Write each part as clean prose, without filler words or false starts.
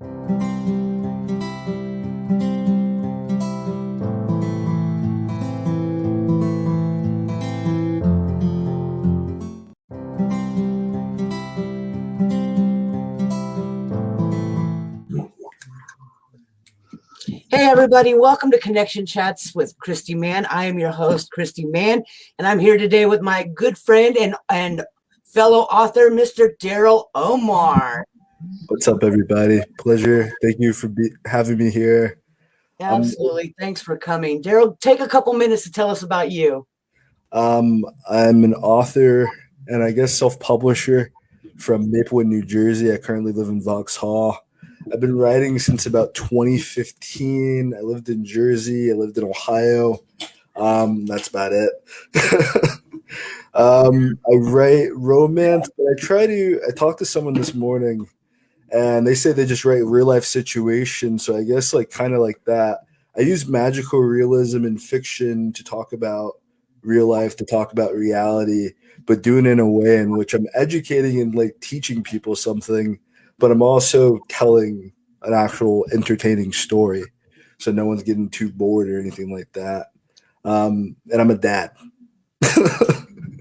Hey everybody, welcome to Connection Chats with Christy Mann. I am your host, Christy Mann, and I'm here today with my good friend and fellow author, Mr. Daryl Omar. What's up, everybody? Pleasure. Thank you for having me here. Absolutely. Thanks for coming. Daryl, take a couple minutes to tell us about you. I'm an author and I guess self-publisher from Maplewood, New Jersey. I currently live in Vauxhall. I've been writing since about 2015. I lived in Jersey. I lived in Ohio. That's about it. I write romance, but I talked to someone this morning and they say they just write real life situations. So I guess like kind of like that. I use magical realism in fiction to talk about real life, to talk about reality, but doing it in a way in which I'm educating and like teaching people something, but I'm also telling an actual entertaining story. So no one's getting too bored or anything like that. And I'm a dad.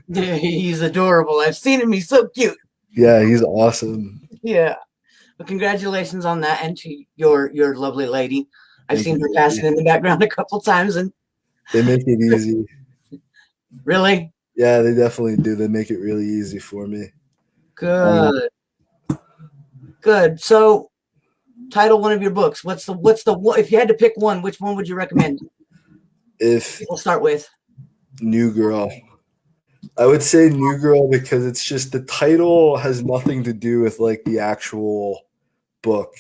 He's adorable. I've seen him. He's so cute. Yeah, he's awesome. Yeah. Well, congratulations on that, and to your lovely lady. I've seen her passing in the background a couple times, and they make it easy. Really? Yeah, they definitely do. They make it really easy for me. Good. Good. So, title one of your books. What's the if you had to pick one, which one would you recommend? If we'll start with New Girl. I would say New Girl because it's just the title has nothing to do with like the actual book.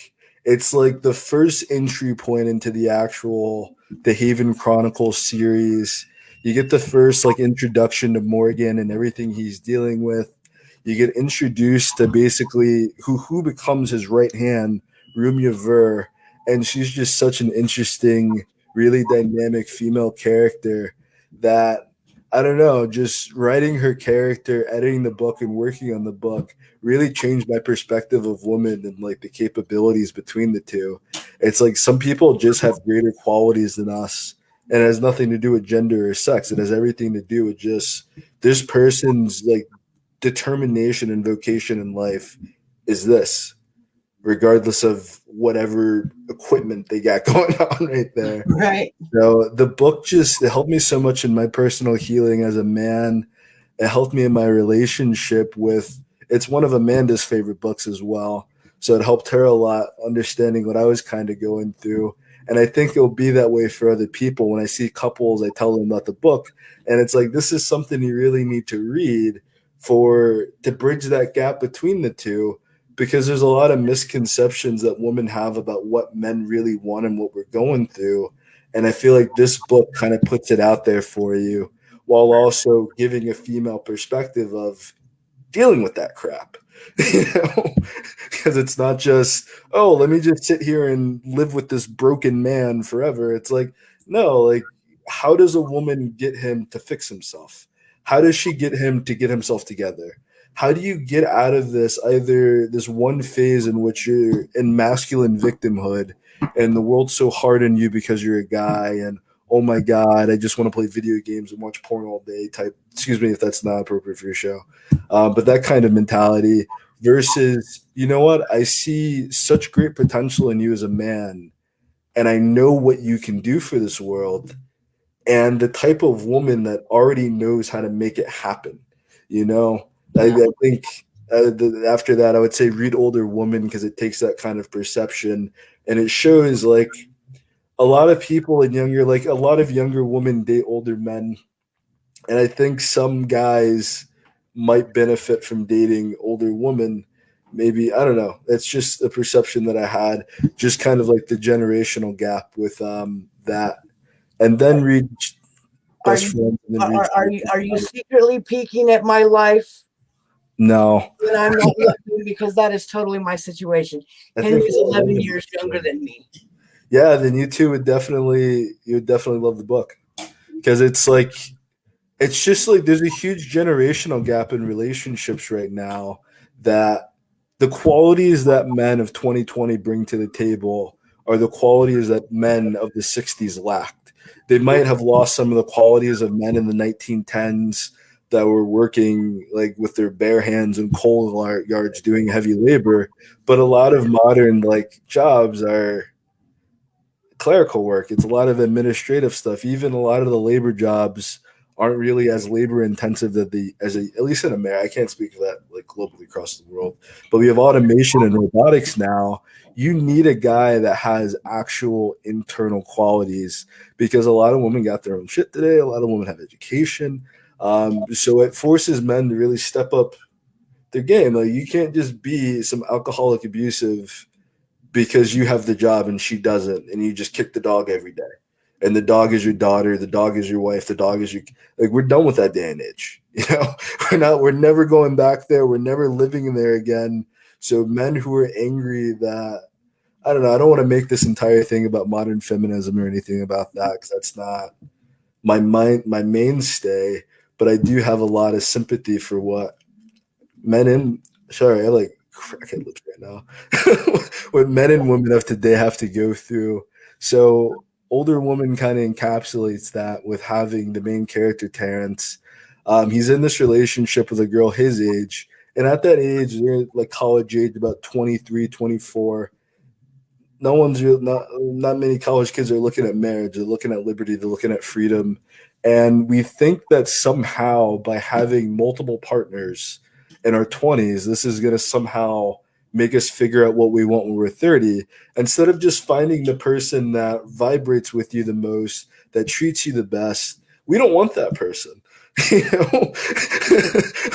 It's like the first entry point into the Haven Chronicles series. You get the first like introduction to Morgan and everything he's dealing with. You get introduced to basically who becomes his right hand, Rumia Ver, and she's just such an interesting, really dynamic female character that I don't know, just writing her character, editing the book, and working on the book really changed my perspective of women and like the capabilities between the two. It's like some people just have greater qualities than us, and it has nothing to do with gender or sex. It has everything to do with just this person's like determination and vocation in life is this, regardless of whatever equipment they got going on right there. Right. So the book it helped me so much in my personal healing as a man. It helped me in my relationship it's one of Amanda's favorite books as well. So it helped her a lot understanding what I was kind of going through. And I think it'll be that way for other people. When I see couples, I tell them about the book. And it's like, this is something you really need to read to bridge that gap between the two, because there's a lot of misconceptions that women have about what men really want and what we're going through. And I feel like this book kind of puts it out there for you while also giving a female perspective of dealing with that crap, because it's not just, oh, let me just sit here and live with this broken man forever. It's like, no, like, how does a woman get him to fix himself? How does she get him to get himself together? How do you get out of either this one phase in which you're in masculine victimhood and the world's so hard on you because you're a guy and, oh my God, I just want to play video games and watch porn all day type, excuse me if that's not appropriate for your show. But that kind of mentality versus, you know what, I see such great potential in you as a man and I know what you can do for this world, and the type of woman that already knows how to make it happen, you know? I think after that, I would say read Older Woman, because it takes that kind of perception and it shows like a lot of people a lot of younger women date older men. And I think some guys might benefit from dating older women. Maybe, I don't know. It's just a perception that I had, just kind of like the generational gap with that. And then read Best Friends. Are you secretly peeking at my life? No. And I'm not looking, because that is totally my situation. Henry's 11 years younger than me. Yeah, then you would definitely love the book, because it's just like there's a huge generational gap in relationships right now that the qualities that men of 2020 bring to the table are the qualities that men of the 60s lacked. They might have lost some of the qualities of men in the 1910s that were working like with their bare hands in coal yards doing heavy labor, but a lot of modern like jobs are clerical work. It's a lot of administrative stuff. Even a lot of the labor jobs aren't really as labor intensive that at least in America. I can't speak for that like globally across the world, but we have automation and robotics now. You need a guy that has actual internal qualities because a lot of women got their own shit today. A lot of women have education. So it forces men to really step up their game. Like you can't just be some alcoholic abusive because you have the job and she doesn't, and you just kick the dog every day. And the dog is your daughter, the dog is your wife, the dog is your like. We're done with that day and age. You know, we're never going back there. We're never living there again. So men who are angry that I don't know, I don't want to make this entire thing about modern feminism or anything about that because that's not my mainstay. But I do have a lot of sympathy for what men in sorry, I like crackhead lips right now. What men and women of today have to go through. So older woman kind of encapsulates that with having the main character Terrence. He's in this relationship with a girl his age. And at that age, they're like college age, about 23, 24. No one's real, not many college kids are looking at marriage. They're looking at liberty. They're looking at freedom. And we think that somehow by having multiple partners in our 20s, this is going to somehow make us figure out what we want when we're 30, instead of just finding the person that vibrates with you the most, that treats you the best. We don't want that person. You know,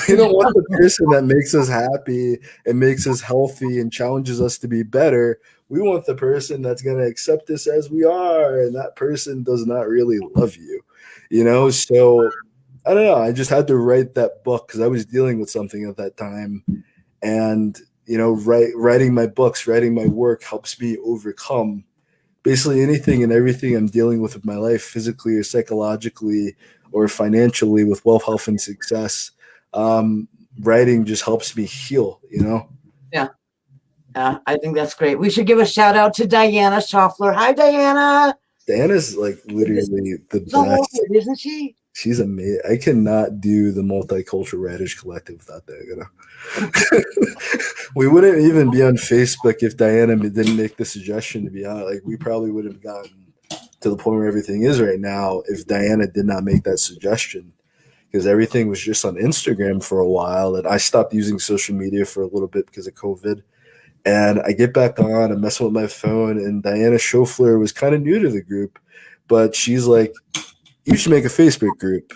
we don't want the person that makes us happy and makes us healthy and challenges us to be better. We want the person that's going to accept us as we are, and that person does not really love you, you know. So I don't know, I just had to write that book because I was dealing with something at that time. And you know, writing my books, writing my work helps me overcome basically anything and everything I'm dealing with my life, physically or psychologically or financially, with wealth, health, and success. Writing just helps me heal, you know. Yeah. I think that's great. We should give a shout out to Diana Schaffler. Hi, Diana. Diana's like literally the best. Isn't she? She's amazing. I cannot do the Multicultural Writers Collective without that. You know, we wouldn't even be on Facebook if Diana didn't make the suggestion. To be honest, like we probably would have gotten to the point where everything is right now if Diana did not make that suggestion. Because everything was just on Instagram for a while, and I stopped using social media for a little bit because of COVID. And I get back on, I'm messing with my phone, and Diana Schofler was kind of new to the group, but she's like, you should make a Facebook group.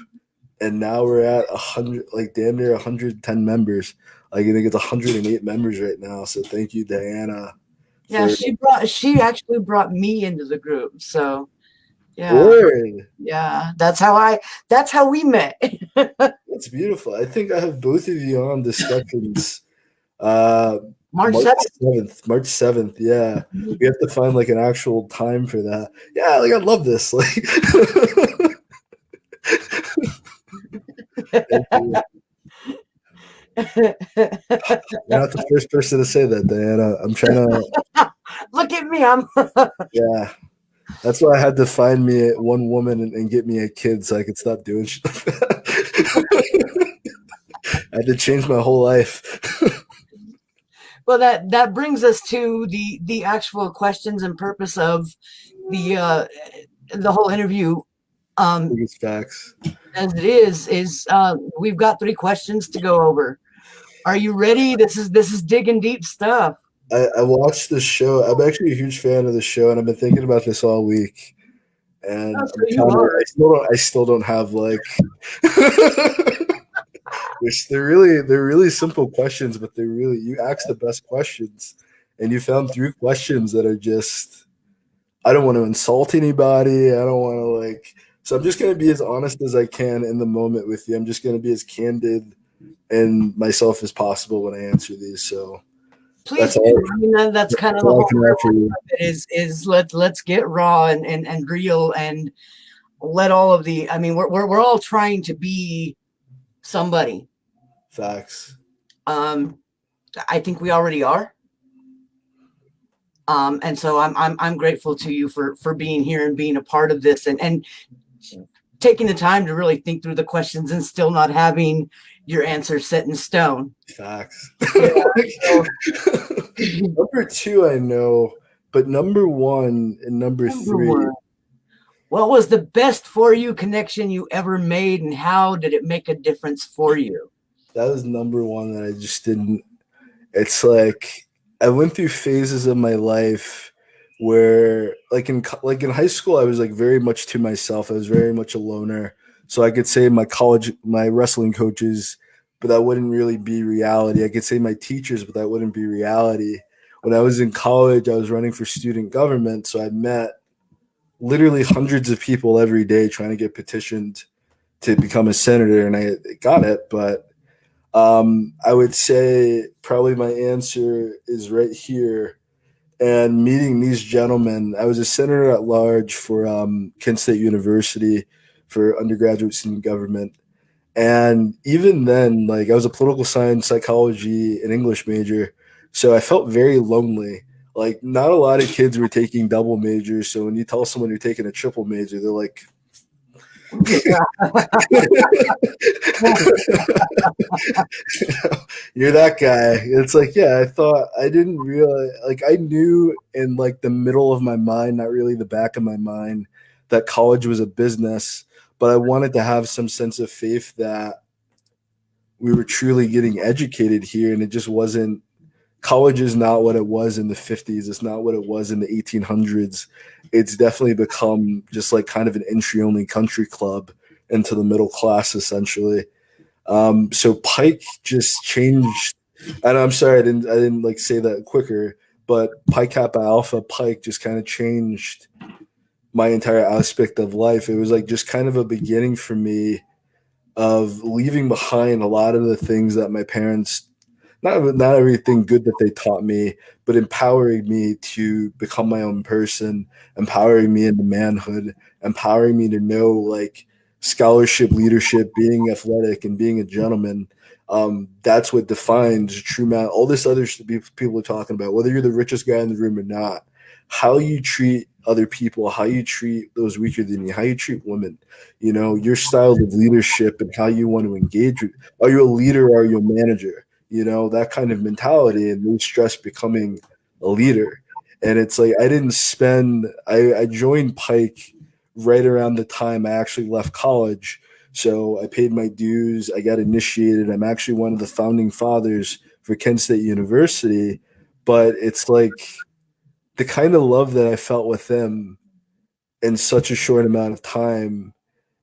And now we're at 100, like damn near 110 members. Like I think it's 108 members right now. So thank you, Diana. Yeah, she actually brought me into the group. So yeah. Word. Yeah, that's how we met. That's beautiful. I think I have both of you on discussions. March 7th. March 7th. Yeah. We have to find like an actual time for that. Yeah, like I love this. Like you're not the first person to say that, Diana. I'm trying to look at me. yeah. That's why I had to find me one woman and get me a kid so I could stop doing shit like that. I had to change my whole life. Well, that brings us to the actual questions and purpose of the whole interview. Biggest facts. As it is we've got 3 questions to go over. Are you ready? This is digging deep stuff. I watched the show. I'm actually a huge fan of the show, and I've been thinking about this all week. And I still don't have like they're really simple questions, but you ask the best questions, and you found 3 questions that are just I don't want to insult anybody. I don't want to like so I'm just gonna be as honest as I can in the moment with you. I'm just gonna be as candid and myself as possible when I answer these. So please do. I mean that's kind of the whole is let's get raw and real and let all of the I mean we're all trying to be somebody. Facts. I think we already are. And so I'm grateful to you for being here and being a part of this, and taking the time to really think through the questions and still not having your answer set in stone. Facts. Yeah. So, Number two, I know, but number one and number three. what was the best for you connection you ever made, and how did it make a difference for you? That was number one that I just didn't. It's like I went through phases of my life where, like in high school, I was like very much to myself. I was very much a loner. So I could say my wrestling coaches, but that wouldn't really be reality. I could say my teachers, but that wouldn't be reality. When I was in college, I was running for student government, so I met literally hundreds of people every day trying to get petitioned to become a senator, and I got it. But I would say probably my answer is right here. And meeting these gentlemen, I was a senator at large for Kent State University for undergraduate student government. And even then, like I was a political science, psychology, and English major. So I felt very lonely. Like not a lot of kids were taking double majors. So when you tell someone you're taking a triple major, they're like, you're that guy. It's like, yeah, I thought I didn't realize, like, I knew in like the middle of my mind, not really the back of my mind, that college was a business, but I wanted to have some sense of faith that we were truly getting educated here. And it just wasn't, college is not what it was in the 50s. It's not what it was in the 1800s. It's definitely become just like kind of an entry only country club into the middle class, essentially. So Pike just changed, and I'm sorry I didn't like say that quicker, but Pi Kappa Alpha Pike just kind of changed my entire aspect of life. It was like just kind of a beginning for me of leaving behind a lot of the things that my parents, not everything good that they taught me, but empowering me to become my own person, empowering me into manhood, empowering me to know like scholarship, leadership, being athletic, and being a gentleman. That's what defines a true man. All this other people are talking about, whether you're the richest guy in the room or not, how you treat other people, how you treat those weaker than you, how you treat women, your style of leadership and how you want to engage with. Are you a leader? Or are you a manager? That kind of mentality, and no stress becoming a leader. And it's like I joined Pike right around the time I actually left college. So I paid my dues. I got initiated. I'm actually one of the founding fathers for Kent State University. But it's like the kind of love that I felt with them in such a short amount of time,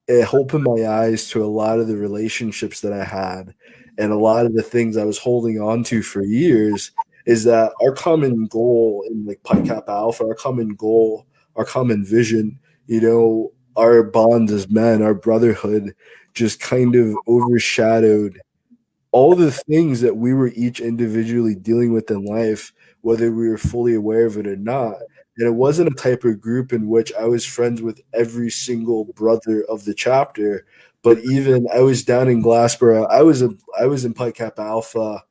it opened my eyes to a lot of the relationships that I had and a lot of the things I was holding on to for years. Is that our common goal in like Pi Kappa Alpha, our common goal, our common vision, our bond as men, our brotherhood just kind of overshadowed all the things that we were each individually dealing with in life, whether we were fully aware of it or not. And it wasn't a type of group in which I was friends with every single brother of the chapter. But even I was down in Glassboro. I was in Pi Kappa Alpha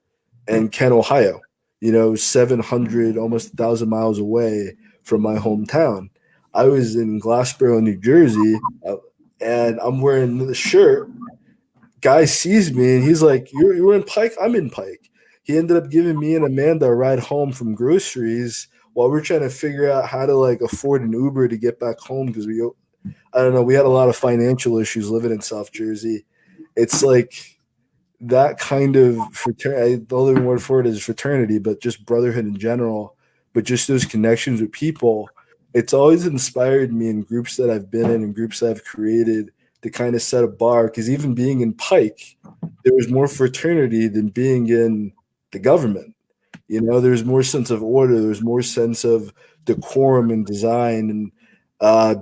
in Kent, Ohio, 700, almost 1,000 miles away from my hometown. I was in Glassboro, New Jersey, and I'm wearing the shirt. Guy sees me and he's like, you're in Pike? I'm in Pike. He ended up giving me and Amanda a ride home from groceries while we're trying to figure out how to like afford an Uber to get back home because I don't know, we had a lot of financial issues living in South Jersey. It's like that kind of fraternity. The only word for it is fraternity, but just brotherhood in general, but just those connections with people. It's always inspired me in groups that I've been in and groups that I've created to kind of set a bar. Because even being in Pike, there was more fraternity than being in the government. There's more sense of order. There's more sense of decorum and design and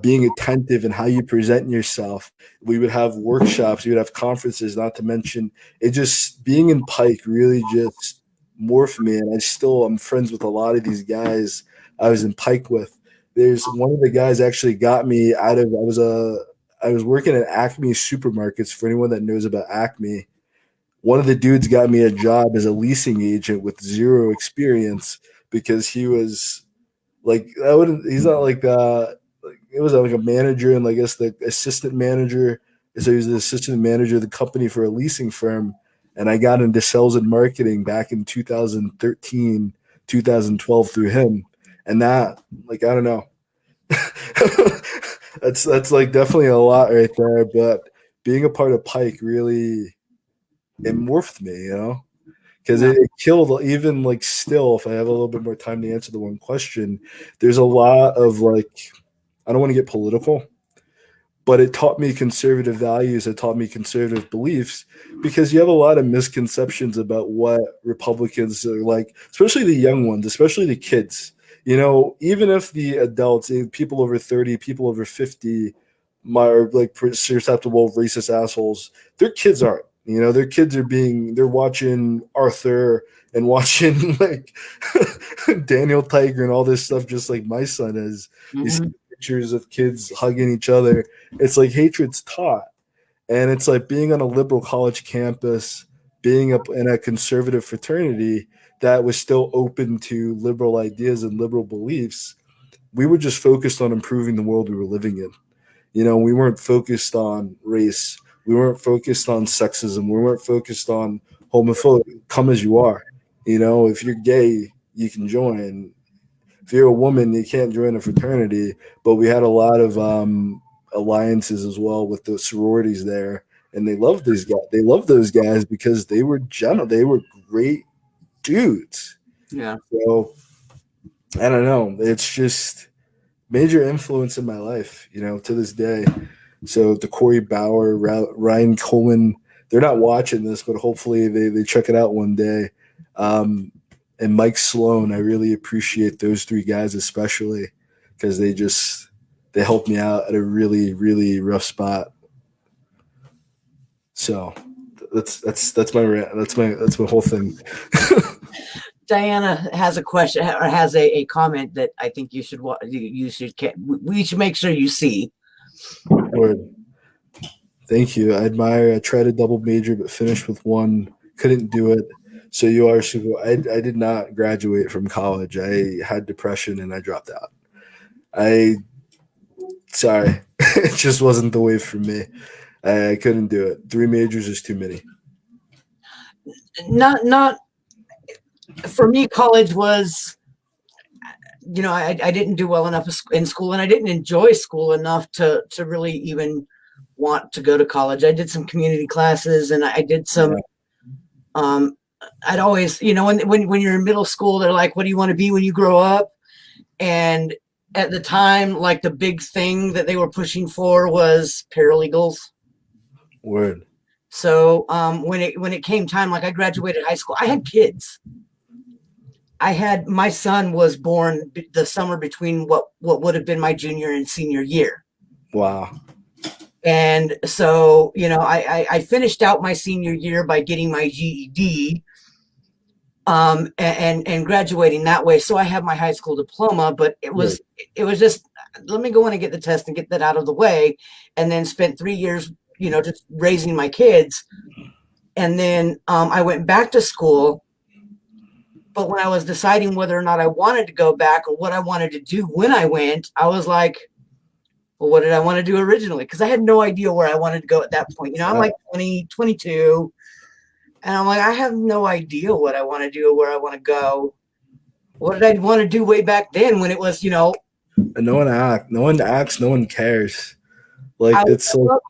being attentive and how you present yourself. We would have workshops, we would have conferences, not to mention it just being in Pike really just morphed me. And I'm friends with a lot of these guys I was in Pike with. There's one of the guys actually got me out of, I was working at Acme supermarkets. For anyone that knows about Acme, One of the dudes got me a job as a leasing agent with zero experience because he was like, I wouldn't, he's not like it was like a manager and I guess the assistant manager. So he was the assistant manager of the company for a leasing firm. And I got into sales and marketing back in 2013, 2012 through him. And that, like, I don't know. That's like definitely a lot right there. But being a part of Pike really, it morphed me, because Yeah. it killed. Even like still, if I have a little bit more time to answer the one question, there's a lot of like, I don't want to get political, but it taught me conservative values. It taught me conservative beliefs because you have a lot of misconceptions about what Republicans are like, especially the young ones, especially the kids. Even if the adults, people over 30, people over 50, are like susceptible racist assholes, their kids aren't. Their kids they're watching Arthur and watching like Daniel Tiger and all this stuff, just like my son is. You see Mhm. pictures of kids hugging each other. It's like hatred's taught. And it's like being on a liberal college campus, being up in a conservative fraternity that was still open to liberal ideas and liberal beliefs. We were just focused on improving the world we were living in. We weren't focused on race. We weren't focused on sexism. We weren't focused on homophobia. Come as you are. If you're gay, you can join. If you're a woman, you can't join a fraternity. But we had a lot of alliances as well with the sororities there, and they loved these guys. They loved those guys because they were gentle. They were great dudes. Yeah. So I don't know. It's just major influence in my life, to this day. So the Corey Bauer, Ryan Coleman, they're not watching this, but hopefully they check it out one day. And Mike Sloan, I really appreciate those three guys especially because they helped me out at a really really rough spot. So that's my rant. That's my whole thing. Diana has a question or has a comment that I think we should make sure you see. Word. Thank you. I admire. I tried a double major but finished with one. Couldn't do it. So you are super. I did not graduate from college. I had depression and I dropped out. I sorry. It just wasn't the way for me. I couldn't do it. Three majors is too many. Not for me. College was, I didn't do well enough in school, and I didn't enjoy school enough to really even want to go to college. I did some community classes, and I did some. Yeah. I'd always, when you're in middle school, they're like, "What do you want to be when you grow up?" And at the time, like the big thing that they were pushing for was paralegals. Word. So when it came time, like I graduated high school, I had kids. My son was born the summer between what would have been my junior and senior year. Wow. And so, I finished out my senior year by getting my GED, and graduating that way. So I have my high school diploma, but it was just, let me go in and get the test and get that out of the way. And then spent 3 years, just raising my kids. And then, I went back to school. But when I was deciding whether or not I wanted to go back or what I wanted to do when I went, I was like, well, what did I want to do originally? Because I had no idea where I wanted to go at that point. I'm like 20, 22. And I'm like, I have no idea what I want to do or where I want to go. What did I want to do way back then when it was, And no one acts, no one cares. Like it's so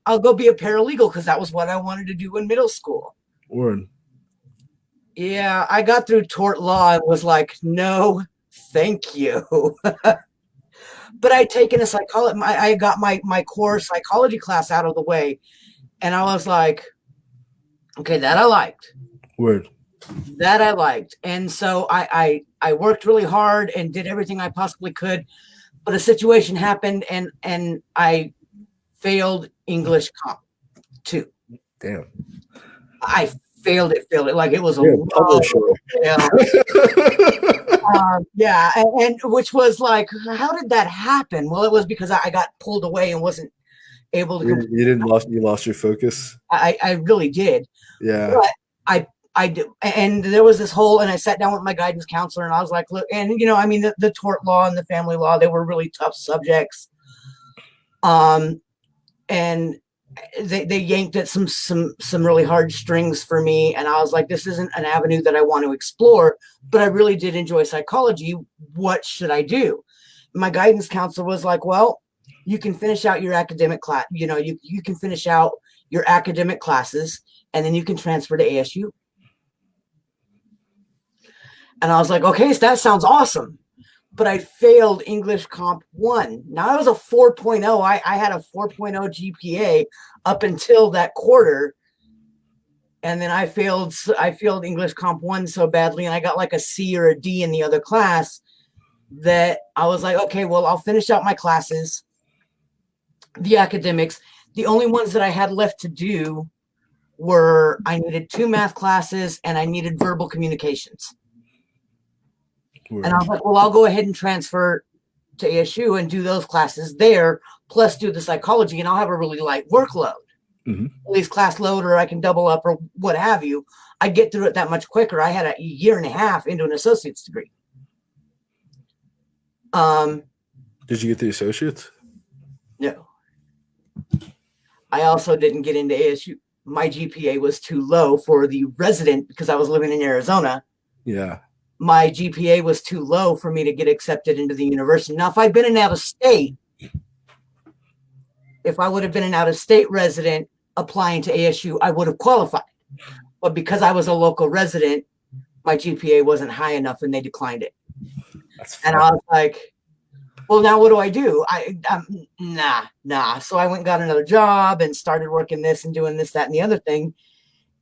I'll go be a paralegal because that was what I wanted to do in middle school. word. Yeah, I got through tort law and was like, no, thank you. But I'd taken a psychology, I got my core psychology class out of the way. And I was like, okay, that I liked. Word. That I liked. And so I worked really hard and did everything I possibly could. But a situation happened and I failed English Comp 2. Damn. I failed it like it was a publisher. Yeah, and which was like, how did that happen? Well, it was because I got pulled away and wasn't able to You lost your focus. I really did. Yeah. But I do, and there was this whole, and I sat down with my guidance counselor, and I was like, look, and I mean, the tort law and the family law, they were really tough subjects. And they yanked at some really hard strings for me, and I was like, this isn't an avenue that I want to explore, but I really did enjoy psychology. What should I do? My guidance counselor was like, well, you can finish out your academic class, you can finish out your academic classes, and then you can transfer to ASU. And I was like, okay, so that sounds awesome. But I failed English Comp 1. Now I was a 4.0. I had a 4.0 GPA up until that quarter. And then I failed English Comp 1 so badly, and I got like a C or a D in the other class, that I was like, okay, well, I'll finish out my classes, the academics. The only ones that I had left to do were, I needed 2 math classes and I needed verbal communications. And I was like, well, I'll go ahead and transfer to ASU and do those classes there, plus do the psychology, and I'll have a really light workload. Mm-hmm. At least class load, or I can double up or what have you. I get through it that much quicker. I had a year and a half into an associate's degree. Did you get the associates? No. I also didn't get into ASU. My GPA was too low for the resident because I was living in Arizona. Yeah. My GPA was too low for me to get accepted into the university. Now, if I'd been an out-of-state, if I would have been an out-of-state resident applying to ASU, I would have qualified. But because I was a local resident, my GPA wasn't high enough, and they declined it. And I was like, well, now what do I do? Nah. So I went and got another job and started working this and doing this, that, and the other thing.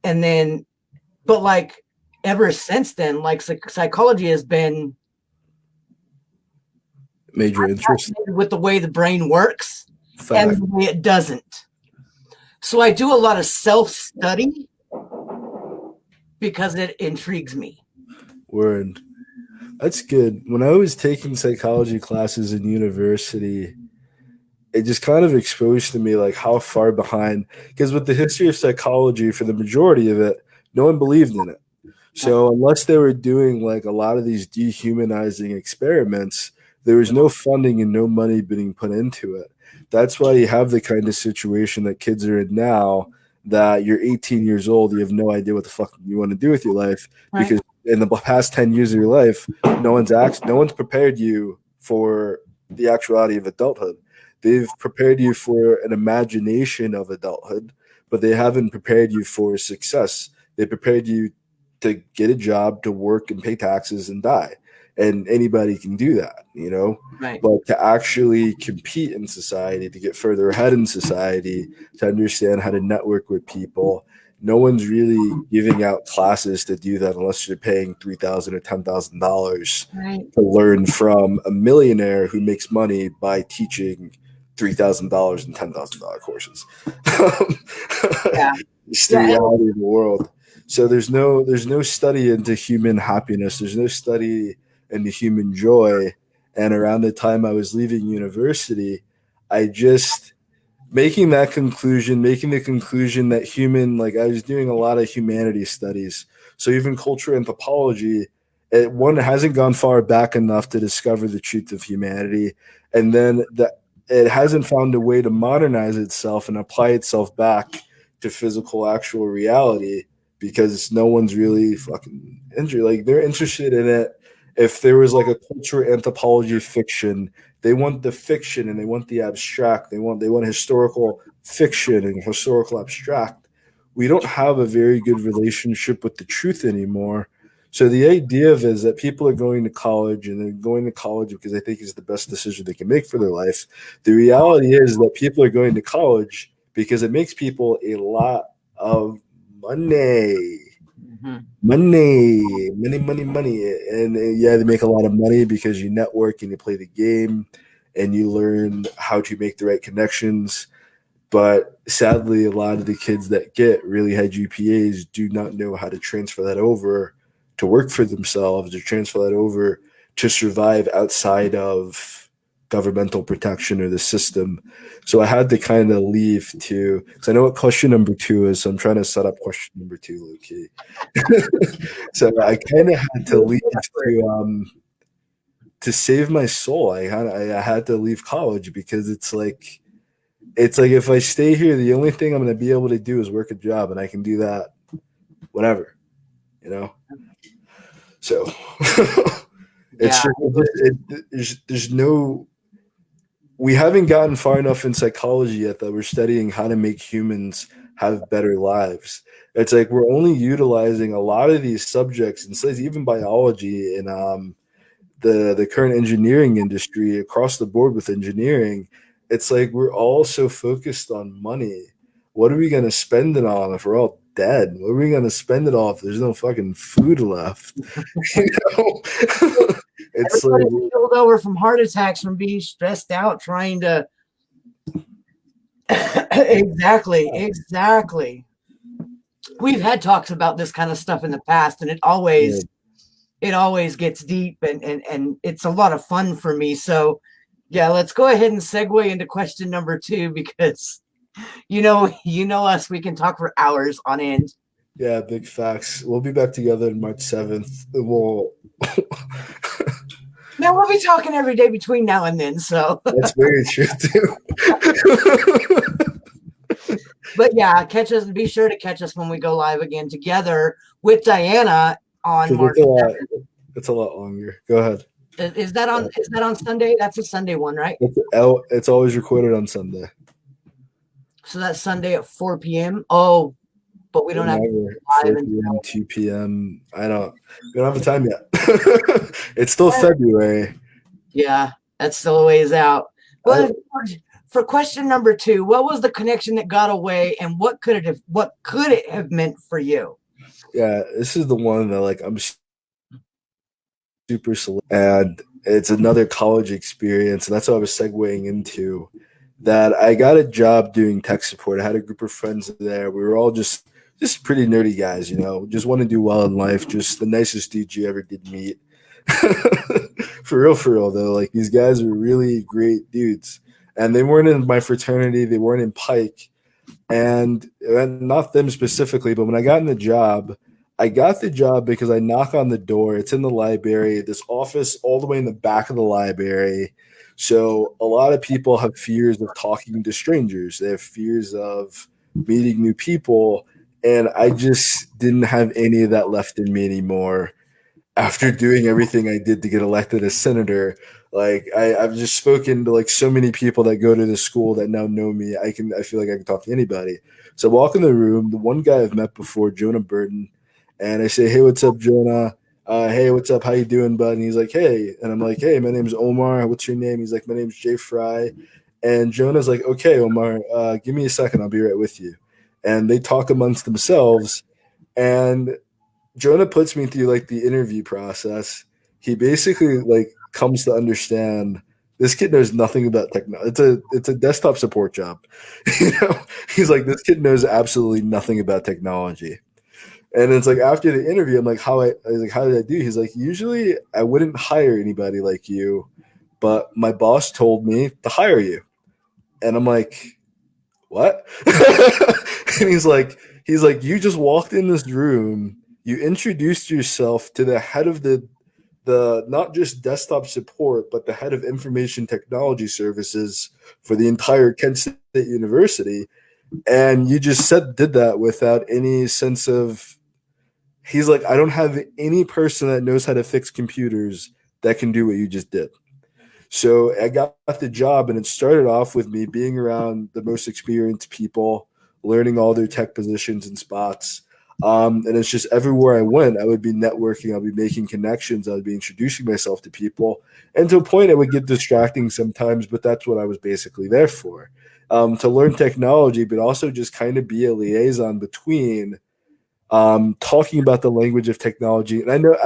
And then, but like, ever since then, like, psychology has been major interest with the way the brain works and the way it doesn't. So I do a lot of self-study because it intrigues me. Word. That's good. When I was taking psychology classes in university, it just kind of exposed to me like how far behind, because with the history of psychology, for the majority of it, no one believed in it. So unless they were doing like a lot of these dehumanizing experiments, there was no funding and no money being put into it. That's why you have the kind of situation that kids are in now, that you're 18 years old, you have no idea what the fuck you want to do with your life, right? Because in the past 10 years of your life, no one's prepared you for the actuality of adulthood. They've prepared you for an imagination of adulthood, but they haven't prepared you for success. They prepared you to get a job, to work and pay taxes and die. And anybody can do that, Right. But to actually compete in society, to get further ahead in society, to understand how to network with people, no one's really giving out classes to do that unless you're paying $3,000 or $10,000 to learn from a millionaire who makes money by teaching $3,000 and $10,000 courses. It's the reality of the world. So there's no study into human happiness. There's no study into human joy. And around the time I was leaving university, I just making the conclusion that I was doing a lot of humanity studies. So even culture anthropology, one hasn't gone far back enough to discover the truth of humanity. And then it hasn't found a way to modernize itself and apply itself back to physical, actual reality, because no one's really fucking interested. Like, they're interested in it. If there was like a culture anthropology fiction, they want the fiction and they want the abstract. They want historical fiction and historical abstract. We don't have a very good relationship with the truth anymore. So the idea is that people are going to college, and they're going to college because they think it's the best decision they can make for their life. The reality is that people are going to college because it makes people a lot of money. Mm-hmm. Money. And they make a lot of money because you network and you play the game and you learn how to make the right connections. But sadly, a lot of the kids that get really high GPAs do not know how to transfer that over to work for themselves, or transfer that over to survive outside of governmental protection or the system. So I had to kind of leave to, because I know what question number two is. So I'm trying to set up question number two, low key. So I kind of had to leave to save my soul. I had to leave college because it's like if I stay here, the only thing I'm going to be able to do is work a job, and I can do that whenever, you know. So it's Yeah. there's no, we haven't gotten far enough in psychology yet that we're studying how to make humans have better lives. It's like we're only utilizing a lot of these subjects, and says even biology and the current engineering industry across the board with engineering. It's like we're all so focused on money. What are we going to spend it on if we're all dead? What are we going to spend it on if there's no fucking food left? You know? It's like Everybody's killed over from heart attacks from being stressed out trying to exactly. We've had talks about this kind of stuff in the past, and it always gets deep, and it's a lot of fun for me. So yeah, let's go ahead and segue into question number two, because you know us, we can talk for hours on end. yeah, big facts. We'll be back together on March 7th. We'll Now we'll be talking every day between now and then. So that's very true too. but yeah, catch us. Be sure to catch us when we go live again together with Diana on March 7th. It's a lot longer. Go ahead. Is that on Sunday? That's a Sunday one, right? It's always recorded on Sunday. So that's Sunday at 4 p.m. Oh, but we don't have 4 p.m., 2 p.m. We don't have the time yet. It's still February. Yeah, that's still a ways out. Well, for question number two, what was the connection that got away, and what could it have meant for you? Yeah, this is the one that like I'm super and it's another college experience, and that's what I was segueing into. That I got a job doing tech support. I had a group of friends there. We were all just pretty nerdy guys, just want to do well in life, just the nicest dudes you ever did meet. For real though, like these guys were really great dudes, and they weren't in my fraternity, they weren't in Pike, and not them specifically, but when I got the job because I knock on the door. It's in the library, this office all the way in the back of the library. So a lot of people have fears of talking to strangers. They have fears of meeting new people. And I just didn't have any of that left in me anymore. After doing everything I did to get elected as senator, like I've just spoken to like so many people that go to the school that now know me. I feel like I can talk to anybody. So I walk in the room, the one guy I've met before, Jonah Burton, and I say, "Hey, what's up, Jonah? Hey, what's up? How you doing, bud?" And he's like, "Hey," and I'm like, "Hey, my name's Omar. What's your name?" He's like, "My name's Jay Fry," and Jonah's like, "Okay, Omar, give me a second. I'll be right with you." And they talk amongst themselves, and Jonah puts me through like the interview process. He basically like comes to understand this kid knows nothing about technology. It's a desktop support job. He's like, this kid knows absolutely nothing about technology. And it's like after the interview, I'm like, how did I do? He's like, usually I wouldn't hire anybody like you, but my boss told me to hire you. And I'm like, what? And he's like, you just walked in this room, you introduced yourself to the head of the not just desktop support, but the head of information technology services for the entire Kent State University. And you just did that without any sense of, he's like, I don't have any person that knows how to fix computers that can do what you just did. So I got the job, and it started off with me being around the most experienced people, learning all their tech positions and spots. And it's just everywhere I went, I would be networking, I'd be making connections, I would be introducing myself to people. And to a point, it would get distracting sometimes, but that's what I was basically there for, to learn technology, but also just kind of be a liaison between talking about the language of technology. And I know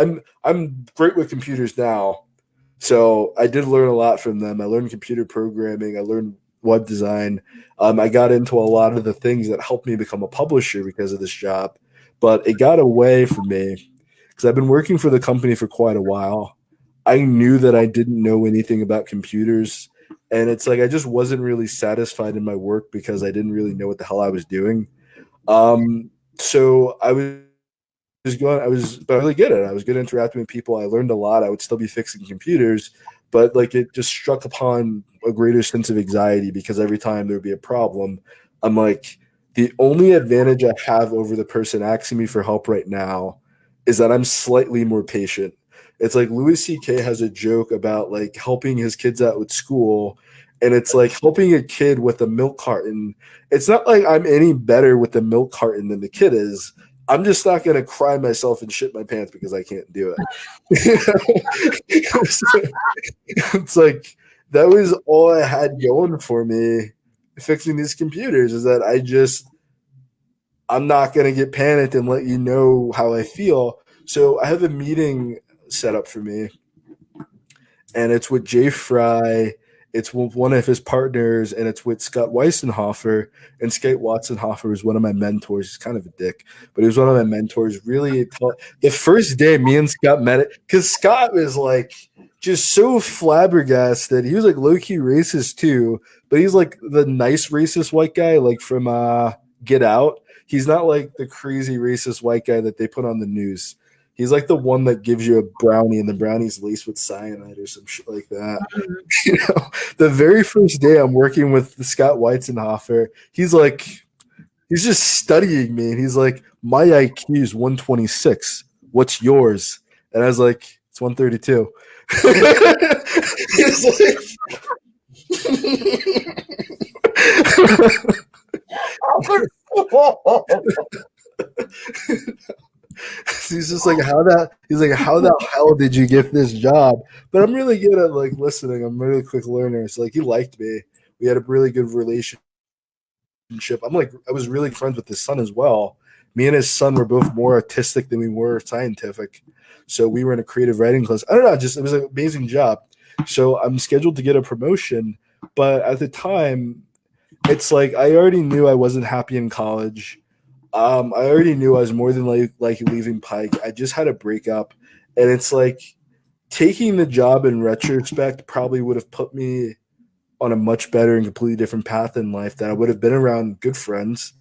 I'm great with computers now. So I did learn a lot from them. I learned computer programming. I learned web design. I got into a lot of the things that helped me become a publisher because of this job. But it got away from me because I've been working for the company for quite a while. I knew that I didn't know anything about computers. And it's like I just wasn't really satisfied in my work because I didn't really know what the hell I was doing. So I was really good at it. I was good at interacting with people. I learned a lot. I would still be fixing computers, but like it just struck upon a greater sense of anxiety because every time there would be a problem, I'm like, the only advantage I have over the person asking me for help right now is that I'm slightly more patient. It's like Louis C.K. has a joke about like helping his kids out with school, and it's like helping a kid with a milk carton. It's not like I'm any better with the milk carton than the kid is. I'm just not gonna cry myself and shit my pants because I can't do it. It's like that was all I had going for me fixing these computers is that I'm not gonna get panicked and let you know how I feel. So I have a meeting set up for me, and it's with Jay Fry. It's with one of his partners, and it's with Scott Weisenhofer. And Scott Weisenhofer is one of my mentors. He's kind of a dick, but he was one of my mentors. The first day me and Scott met it, because Scott was like just so flabbergasted. He was like low key racist too, but he's like the nice racist white guy, like from Get Out. He's not like the crazy racist white guy that they put on the news. He's like the one that gives you a brownie and the brownie's laced with cyanide or some shit like that. You know, the very first day I'm working with Scott Weizenhofer, he's just studying me, and he's like, "My IQ is 126. What's yours?" And I was like, "It's 132." He's like, he's just like, how the hell did you get this job? But I'm really good at like listening. I'm a really quick learner. So like he liked me. We had a really good relationship. I was really friends with his son as well. Me and his son were both more artistic than we were scientific. So we were in a creative writing class. I don't know, just it was an amazing job. So I'm scheduled to get a promotion, but at the time, it's like I already knew I wasn't happy in college. I already knew I was more than like leaving Pike. I just had a breakup, and it's like taking the job in retrospect probably would have put me on a much better and completely different path in life. That I would have been around good friends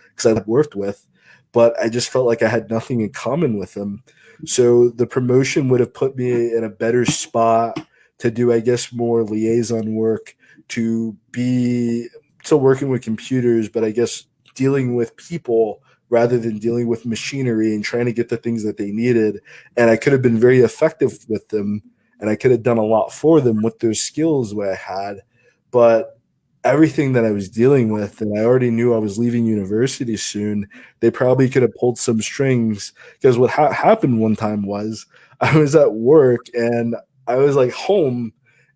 because I worked with, but I just felt like I had nothing in common with them. So the promotion would have put me in a better spot to do, I guess, more liaison work, to be still working with computers, but I guess dealing with people rather than dealing with machinery and trying to get the things that they needed. And I could have been very effective with them, and I could have done a lot for them with those skills that I had. But everything that I was dealing with, and I already knew I was leaving university soon, they probably could have pulled some strings. Because what happened one time was I was at work and I was like home,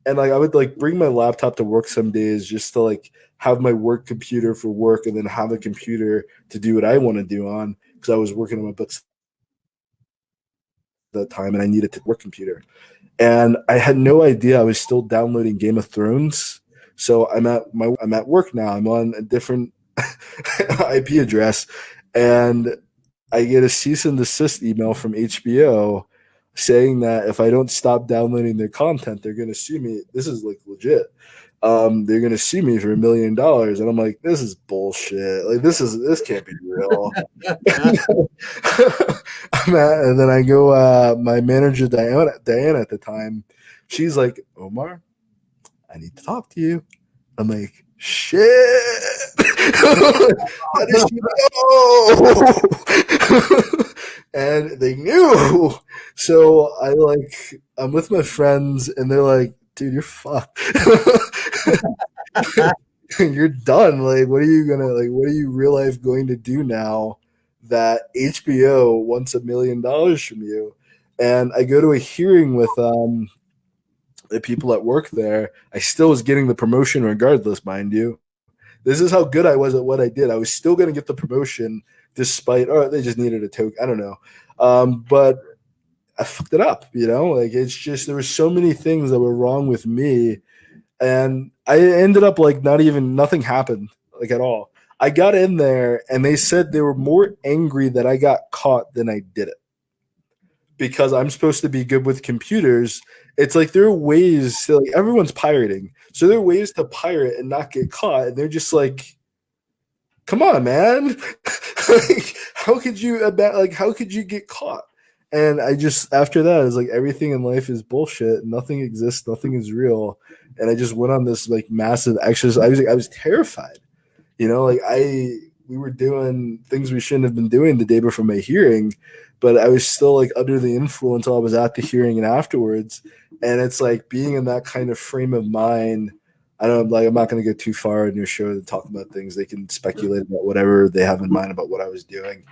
and like I would like bring my laptop to work some days just to like have my work computer for work and then have a computer to do what I want to do on, because I was working on my books at that time and I needed to work computer. And I had no idea I was still downloading Game of Thrones. So I'm at work now. I'm on a different IP address, and I get a cease and desist email from HBO saying that if I don't stop downloading their content, they're gonna sue me. This is like legit. They're gonna sue me for $1 million, and I'm like, this is bullshit. Like this can't be real. And then I go, my manager Diana at the time, she's like, Omar, I need to talk to you. I'm like, shit. How does she know? And they knew. So I'm with my friends, and they're like, dude, you're fucked. You're done. Like, what are you real life going to do now that HBO wants $1 million from you? And I go to a hearing with the people at work there. I still was getting the promotion regardless, mind you. This is how good I was at what I did. I was still going to get the promotion despite, oh, they just needed a token. I don't know. But I fucked it up, like it's just, there were so many things that were wrong with me. And I ended up like nothing happened like at all. I got in there and they said they were more angry that I got caught than I did it. because I'm supposed to be good with computers, it's like there are ways to, like, everyone's pirating. So there are ways to pirate and not get caught. And they're just like, come on, man. Like, how could you get caught? And I just, after that, it's like everything in life is bullshit. Nothing exists. Nothing is real. And I just went on this like massive exercise. I was terrified. Like we were doing things we shouldn't have been doing the day before my hearing, but I was still like under the influence while I was at the hearing and afterwards. And it's like being in that kind of frame of mind. I don't like, I'm not going to get too far in your show to talk about things. They can speculate about whatever they have in mind about what I was doing.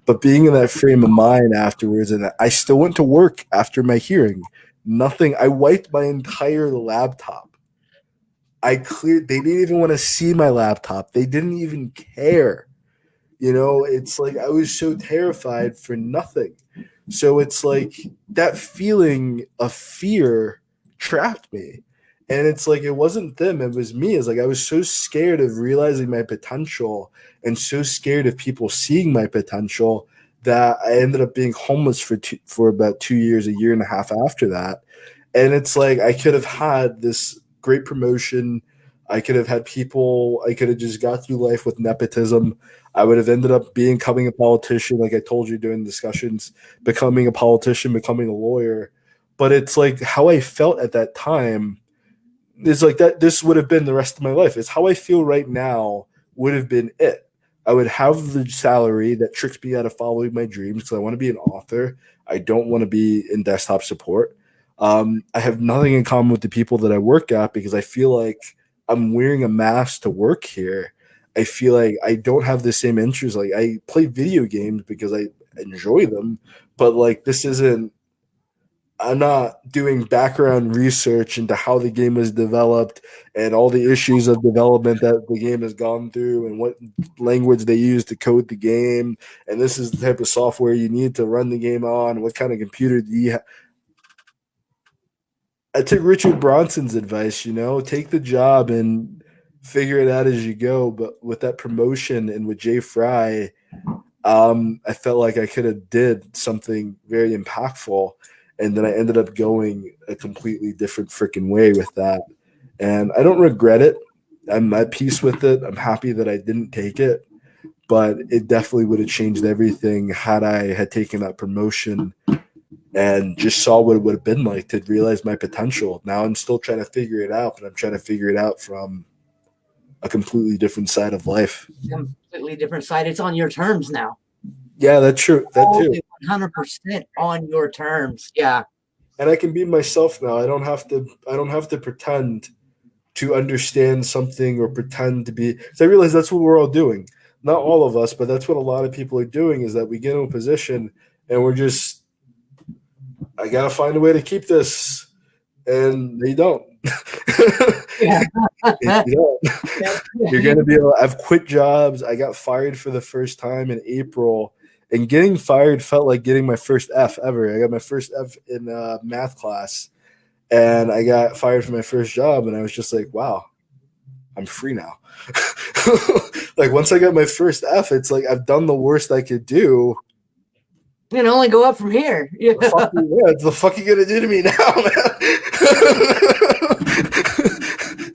But being in that frame of mind afterwards, and I still went to work after my hearing. Nothing. I wiped my entire laptop. They didn't even want to see my laptop. They didn't even care. It's like I was so terrified for nothing. So it's like that feeling of fear trapped me. And it's like it wasn't them, it was me. It's like I was so scared of realizing my potential and so scared of people seeing my potential that I ended up being homeless for about 2 years, a year and a half after that. And it's like I could have had this great promotion. I could have had people, I could have just got through life with nepotism. I would have ended up becoming a politician, like I told you during discussions, becoming a politician, becoming a lawyer. But it's like how I felt at that time is like that. This would have been the rest of my life. It's how I feel right now would have been it. I would have the salary that tricks me out of following my dreams because I want to be an author. I don't want to be in desktop support. I have nothing in common with the people that I work at because I feel like I'm wearing a mask to work here. I feel like I don't have the same interests. Like I play video games because I enjoy them, but like this isn't. I'm not doing background research into how the game was developed and all the issues of development that the game has gone through and what language they use to code the game. And this is the type of software you need to run the game on. What kind of computer do you have? I took Richard Bronson's advice, take the job and figure it out as you go. But with that promotion and with Jay Fry, I felt like I could have did something very impactful. And then I ended up going a completely different freaking way with that. And I don't regret it. I'm at peace with it. I'm happy that I didn't take it. But it definitely would have changed everything had I had taken that promotion and just saw what it would have been like to realize my potential. Now I'm still trying to figure it out, but I'm trying to figure it out from a completely different side of life. Completely different side. It's on your terms now. Yeah, that's true. That too. 100% on your terms. Yeah. And I can be myself now. I don't have to pretend to understand something or pretend to be. So I realize that's what we're all doing. Not all of us, but that's what a lot of people are doing is that we get in a position and we're just, I got to find a way to keep this. And they don't. Yeah. You don't. You're going to be able, I've quit jobs. I got fired for the first time in April. And getting fired felt like getting my first F ever. I got my first F in math class. And I got fired from my first job. And I was just like, wow, I'm free now. Like once I got my first F, it's like I've done the worst I could do. You can only go up from here. Yeah. What the fuck you gonna do to me now, man?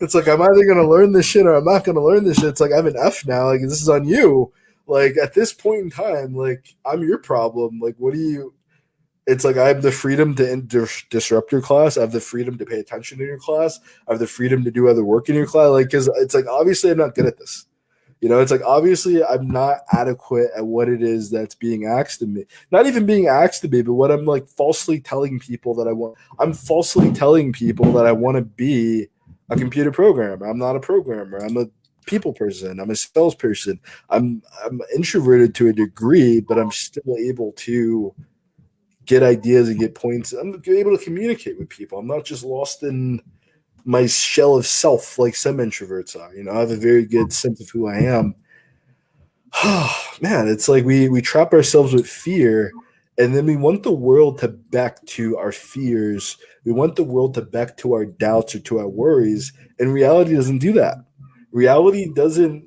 It's like I'm either gonna learn this shit or I'm not gonna learn this shit. It's like I have an F now. Like this is on you. Like at this point in time, like I'm your problem. Like what do you? It's like I have the freedom to disrupt your class. I have the freedom to pay attention to your class. I have the freedom to do other work in your class. Like because it's like obviously I'm not good at this. It's like obviously I'm not adequate at what it is that's being asked of me. Not even being asked of me, but what I'm like falsely telling people that I want. I'm falsely telling people that I want to be a computer programmer. I'm not a programmer. I'm a people person. I'm a salesperson. I'm introverted to a degree, but I'm still able to get ideas and get points. I'm able to communicate with people. I'm not just lost in my shell of self like some introverts are. I have a very good sense of who I am. Man, it's like we trap ourselves with fear, and then we want the world to back to our fears. We want the world to back to our doubts or to our worries, and reality doesn't do that. Reality doesn't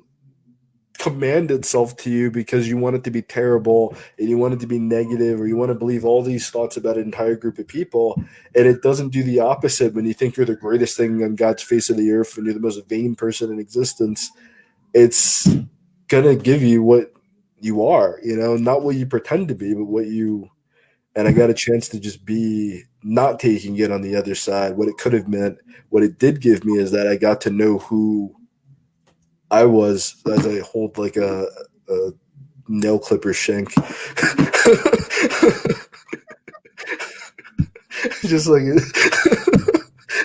command itself to you because you want it to be terrible and you want it to be negative, or you want to believe all these thoughts about an entire group of people, and it doesn't do the opposite when you think you're the greatest thing on God's face of the earth and you're the most vain person in existence. It's gonna give you what you are, not what you pretend to be, but what you. And I got a chance to just be not taking it on the other side. What it could have meant, what it did give me, is that I got to know who I was as I hold like a nail clipper shank. Just like,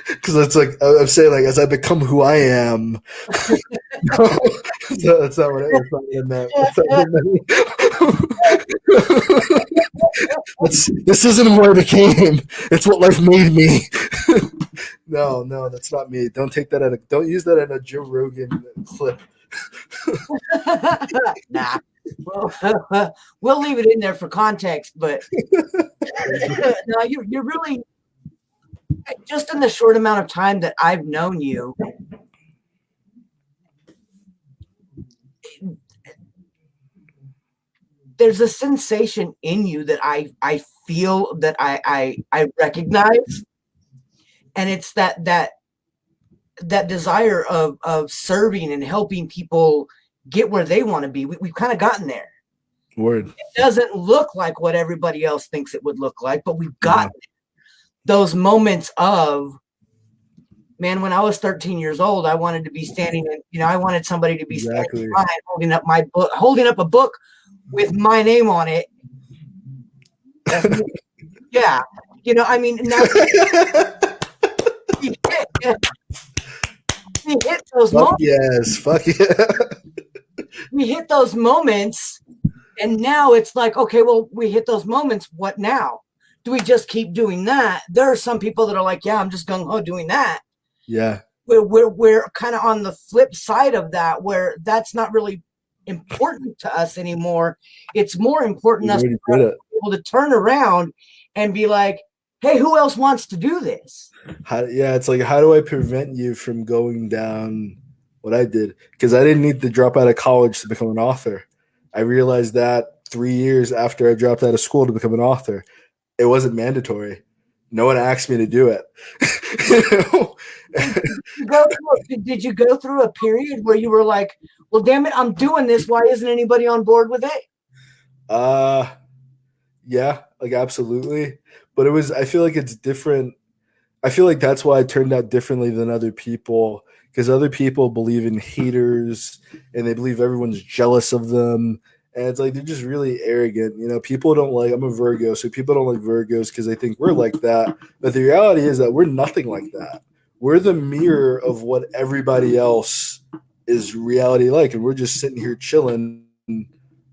because it's like I'm saying, like, as I become who I am. No, that's not what I meant. This isn't what I became. It's what life made me. No, that's not me. Don't take that don't use that in a Joe Rogan clip. Nah, we'll leave it in there for context. But no, you're really, just in the short amount of time that I've known you, there's a sensation in you that I feel, that I recognize, and it's that desire of serving and helping people get where they want to be. We've kind of gotten there. Word. It doesn't look like what everybody else thinks it would look like, but we've got those moments of, man, when I was 13 years old, I wanted to be standing, I wanted somebody to be standing behind, holding up my book, holding up a book with my name on it. Yeah. I mean, now we hit those moments. Yes, fuck yeah. We hit those moments, and now it's like, okay, well, we hit those moments. What now? Do we just keep doing that? There are some people that are like, yeah, I'm just gung-ho doing that. Yeah. We're kind of on the flip side of that, where that's not really important to us anymore. It's more important us to be able to turn around and be like, hey, who else wants to do this? It's like, how do I prevent you from going down what I did? Because I didn't need to drop out of college to become an author. I realized that 3 years after I dropped out of school to become an author. It wasn't mandatory. No one asked me to do it. Did you go through a period where you were like, well, damn it, I'm doing this. Why isn't anybody on board with it? Yeah, like absolutely. But I feel like it's different. I feel like that's why I turned out differently than other people, because other people believe in haters and they believe everyone's jealous of them. And it's like, they're just really arrogant. People don't like, I'm a Virgo, so people don't like Virgos because they think we're like that. But the reality is that we're nothing like that. We're the mirror of what everybody else is reality like. And we're just sitting here chilling on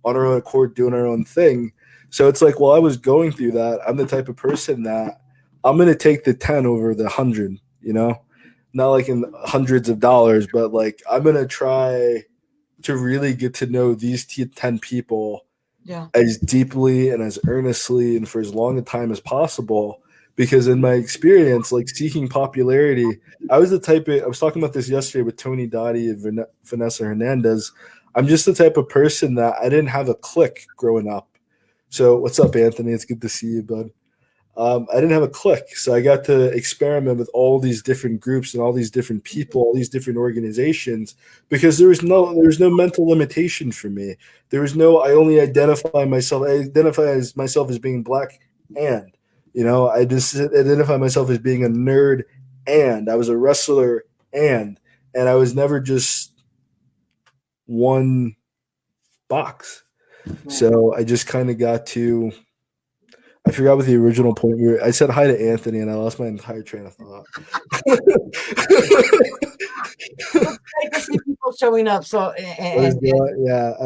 our own accord, doing our own thing. So it's like, while I was going through that, I'm the type of person that I'm going to take the 10 over the 100, not like in hundreds of dollars, but like, I'm going to try to really get to know these 10 people as deeply and as earnestly and for as long a time as possible. Because in my experience, like, seeking popularity, I was talking about this yesterday with Tony Dottie and Vanessa Hernandez. I'm just the type of person that I didn't have a clique growing up. So what's up, Anthony? It's good to see you, bud. I didn't have a clique, so I got to experiment with all these different groups and all these different people, all these different organizations, because there was no mental limitation for me. There was no, I identify as myself as being black, and I just identify myself as being a nerd, and I was a wrestler, and I was never just one box. So I just kind of got to. I forgot what the original point was. I said hi to Anthony, and I lost my entire train of thought. It's great to see people showing up. So, I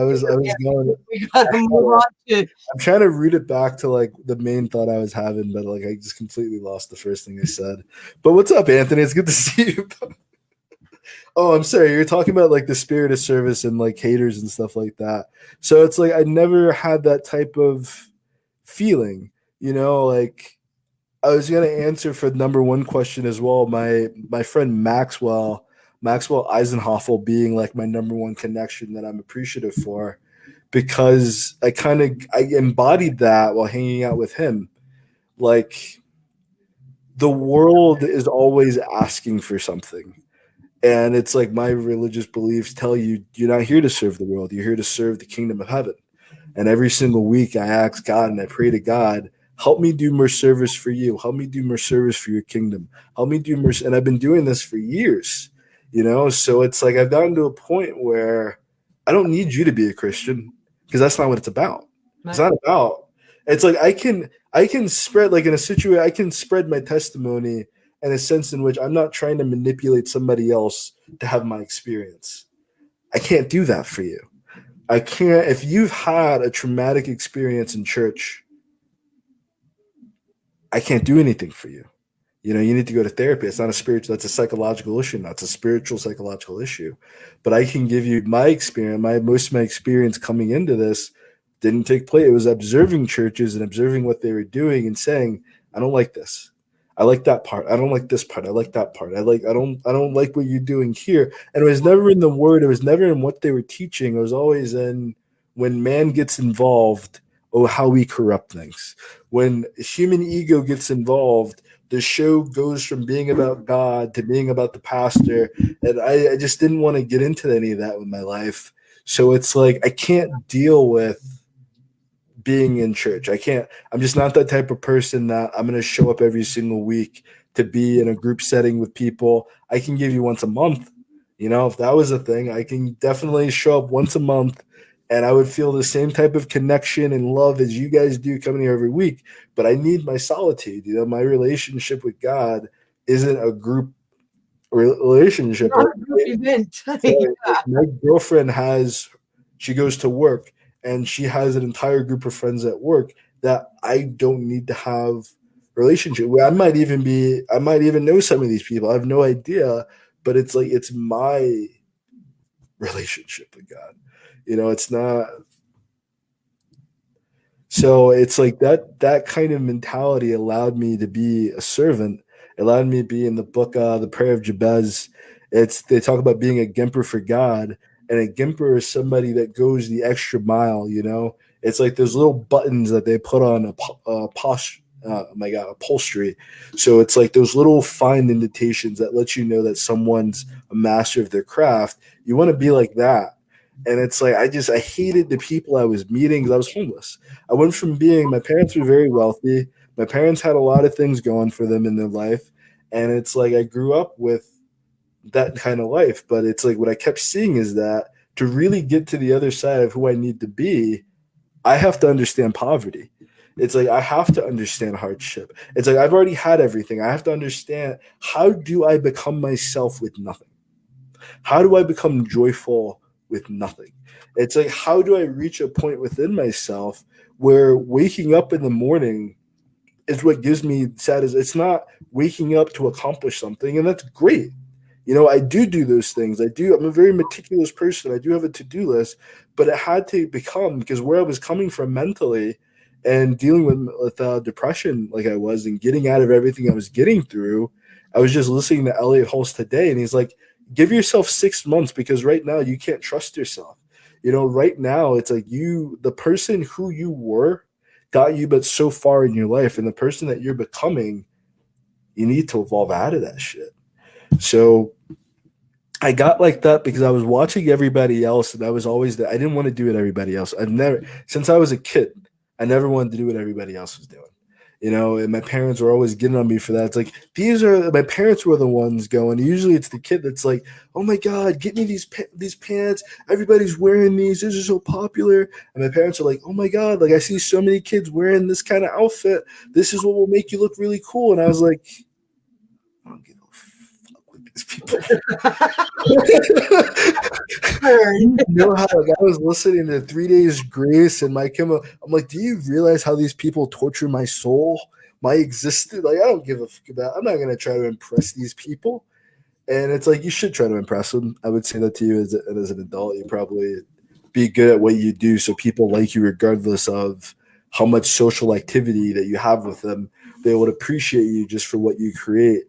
was going. We gotta move on to. I'm trying to root it back to like the main thought I was having, but like I just completely lost the first thing I said. But what's up, Anthony? It's good to see you. Oh, I'm sorry. You're talking about like the spirit of service and like haters and stuff like that. So it's like I never had that type of feeling. Like, I was going to answer for the number one question as well. My friend Maxwell, Maxwell Eisenhoffel being like my number one connection that I'm appreciative for, because I embodied that while hanging out with him. Like, the world is always asking for something. And it's like my religious beliefs tell you you're not here to serve the world, you're here to serve the kingdom of heaven. And every single week I ask God and I pray to God, help me do more service for you. Help me do more service for your kingdom. Help me do more. And I've been doing this for years, you know? So it's like I've gotten to a point where I don't need you to be a Christian, because that's not what it's about. It's not about, it's like I can spread, like in a situation, I can spread my testimony in a sense in which I'm not trying to manipulate somebody else to have my experience. I can't do that for you. I can't. If you've had a traumatic experience in church, I can't do anything for you. You know, you need to go to therapy. It's not a spiritual, that's a psychological issue. That's a spiritual, psychological issue. But I can give you my experience. Most of my experience coming into this didn't take place. It was observing churches and observing what they were doing and saying, I don't like this. I like that part. I don't like this part. I like that part. I don't like what you're doing here. And it was never in the word. It was never in what they were teaching. It was always in, when man gets involved, oh, how we corrupt things. When human ego gets involved, the show goes from being about God to being about the pastor. And I just didn't want to get into any of that with my life. So it's like I can't deal with being in church. I'm just not that type of person that I'm going to show up every single week to be in a group setting with people. I can give you once a month. You know, if that was a thing, I can definitely show up once a month and I would feel the same type of connection and love as you guys do coming here every week. But I need my solitude. You know, my relationship with God isn't a group relationship. Not a group event. My girlfriend she goes to work and she has an entire group of friends at work that I don't need to have relationship with. I might even know some of these people. I have no idea, but it's like, it's my relationship with God. You know, it's not. So it's like that kind of mentality allowed me to be a servant. It allowed me to be in the book, the Prayer of Jabez. They talk about being a gimper for God, and a gimper is somebody that goes the extra mile. You know, it's like those little buttons that they put on upholstery. So it's like those little fine indentations that let you know that someone's a master of their craft. You want to be like that. And it's like I hated the people I was meeting because I was homeless. I went from my parents were very wealthy. My parents had a lot of things going for them in their life. And it's like I grew up with that kind of life. But it's like what I kept seeing is that to really get to the other side of who I need to be, I have to understand poverty. It's like I have to understand hardship. It's like I've already had everything. I have to understand, how do I become myself with nothing? How do I become joyful with nothing? It's like, how do I reach a point within myself where waking up in the morning is what gives me satisfaction? It's not waking up to accomplish something, and that's great. You know, I do those things. I'm a very meticulous person. I do have a to-do list, but it had to become, because where I was coming from mentally and dealing with depression like I was, and getting out of everything I was getting through, I was just listening to Elliot Hulse today, and he's like, give yourself 6 months, because right now you can't trust yourself. You know, right now it's like the person who you were got you but so far in your life, and the person that you're becoming, you need to evolve out of that shit. So I got like that because I was watching everybody else, and I was always I didn't want to do what everybody else. I've never, since I was a kid, I never wanted to do what everybody else was doing. You know, and my parents were always getting on me for that. It's like, my parents were the ones going. Usually it's the kid that's like, oh my God, get me these pants. Everybody's wearing these. These are so popular. And my parents are like, oh my God, like I see so many kids wearing this kind of outfit. This is what will make you look really cool. And I was like, I don't give a fuck with these people. You know how, like, I was listening to 3 Days Grace and My Chemical. I'm like, do you realize how these people torture my soul, my existence? Like, I don't give a fuck about. I'm not gonna try to impress these people. And it's like, you should try to impress them. I would say that to you as an adult. You probably be good at what you do, so people like you regardless of how much social activity that you have with them. They would appreciate you just for what you create.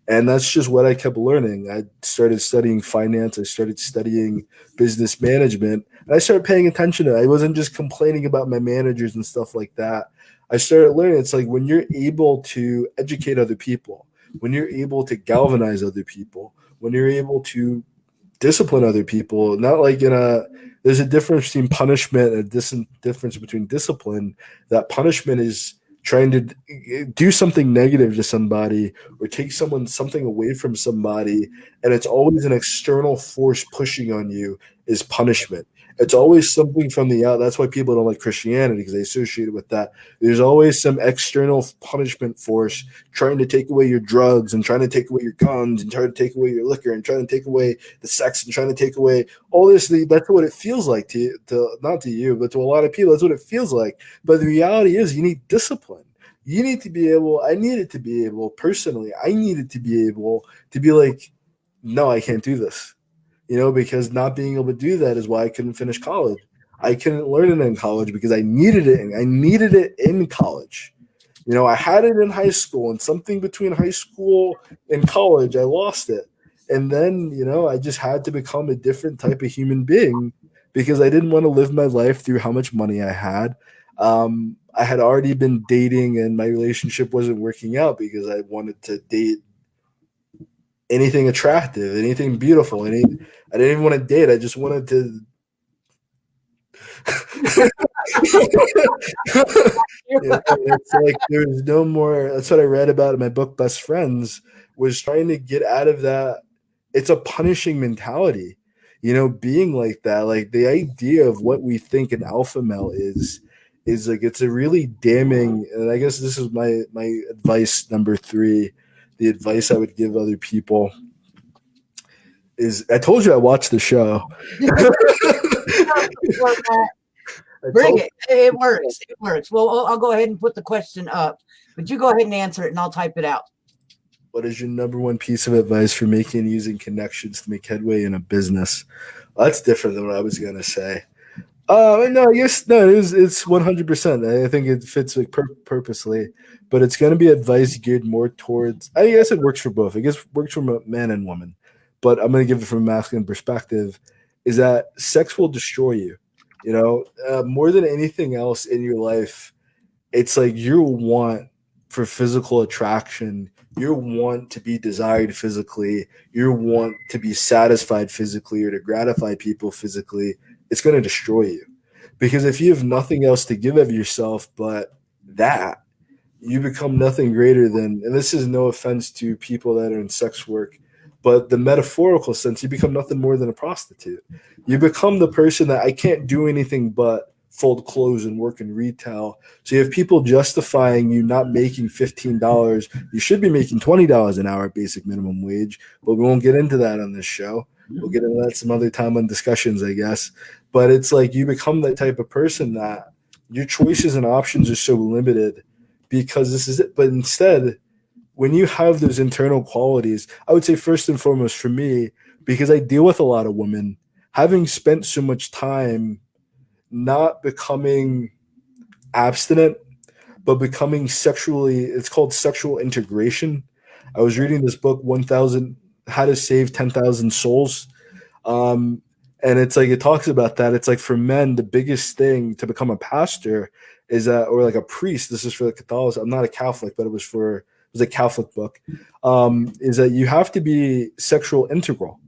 And that's just what I kept learning. I started studying finance. I started studying business management. And I started paying attention to it. I wasn't just complaining about my managers and stuff like that. I started learning it's like when you're able to educate other people, when you're able to galvanize other people, when you're able to discipline other people, not like in a there's a difference between punishment and a difference between discipline. That punishment is trying to do something negative to somebody or take someone something away from somebody, and it's always an external force pushing on you is punishment. It's always something from the out. That's why people don't like Christianity, because they associate it with that. There's always some external punishment force trying to take away your drugs and trying to take away your guns and trying to take away your liquor and trying to take away the sex and trying to take away all this. That's what it feels like to not to you, but to a lot of people. That's what it feels like. But the reality is, you need discipline. You need to be able. I needed to be able personally. I needed to be able to be like, no, I can't do this. Because not being able to do that is why I couldn't finish college. I couldn't learn it in college because I needed it. I needed it in college. I had it in high school, and something between high school and college, I lost it. And then, I just had to become a different type of human being because I didn't want to live my life through how much money I had. I had already been dating, and my relationship wasn't working out because I wanted to date anything attractive, anything beautiful. I didn't even want to date. I just wanted to. It's like there's no more. That's what I read about in my book, Best Friends, was trying to get out of that. It's a punishing mentality, being like that. Like the idea of what we think an alpha male is like it's a really damning. And I guess this is my advice number 3. The advice I would give other people is I told you I watched the show. Bring it. It works. It works. Well, I'll go ahead and put the question up, but you go ahead and answer it and I'll type it out. What is your number one piece of advice for making and using connections to make headway in a business? Well, that's different than what I was going to say. No, I guess no. It's 100%. I think it fits like purposely, but it's going to be advice geared more towards. I guess it works for both. I guess it works for man and woman, but I'm going to give it from a masculine perspective. Is that sex will destroy you? More than anything else in your life, it's like your want for physical attraction, your want to be desired physically, your want to be satisfied physically or to gratify people physically. It's going to destroy you. Because if you have nothing else to give of yourself but that, you become nothing greater than, and this is no offense to people that are in sex work, but the metaphorical sense, you become nothing more than a prostitute. You become the person that I can't do anything but fold clothes and work in retail. So you have people justifying you not making $15. You should be making $20 an hour at basic minimum wage, but we won't get into that on this show. We'll get into that some other time on discussions, I guess. But it's like you become that type of person that your choices and options are so limited because this is it. But instead, when you have those internal qualities, I would say first and foremost for me, because I deal with a lot of women, having spent so much time not becoming abstinent, but becoming sexually, it's called sexual integration. I was reading this book, 1000, How to Save 10,000 Souls. And it's like, it talks about that. It's like for men, the biggest thing to become a pastor is that, or like a priest, this is for the Catholics. I'm not a Catholic, but it was a Catholic book, is that you have to be sexual integral,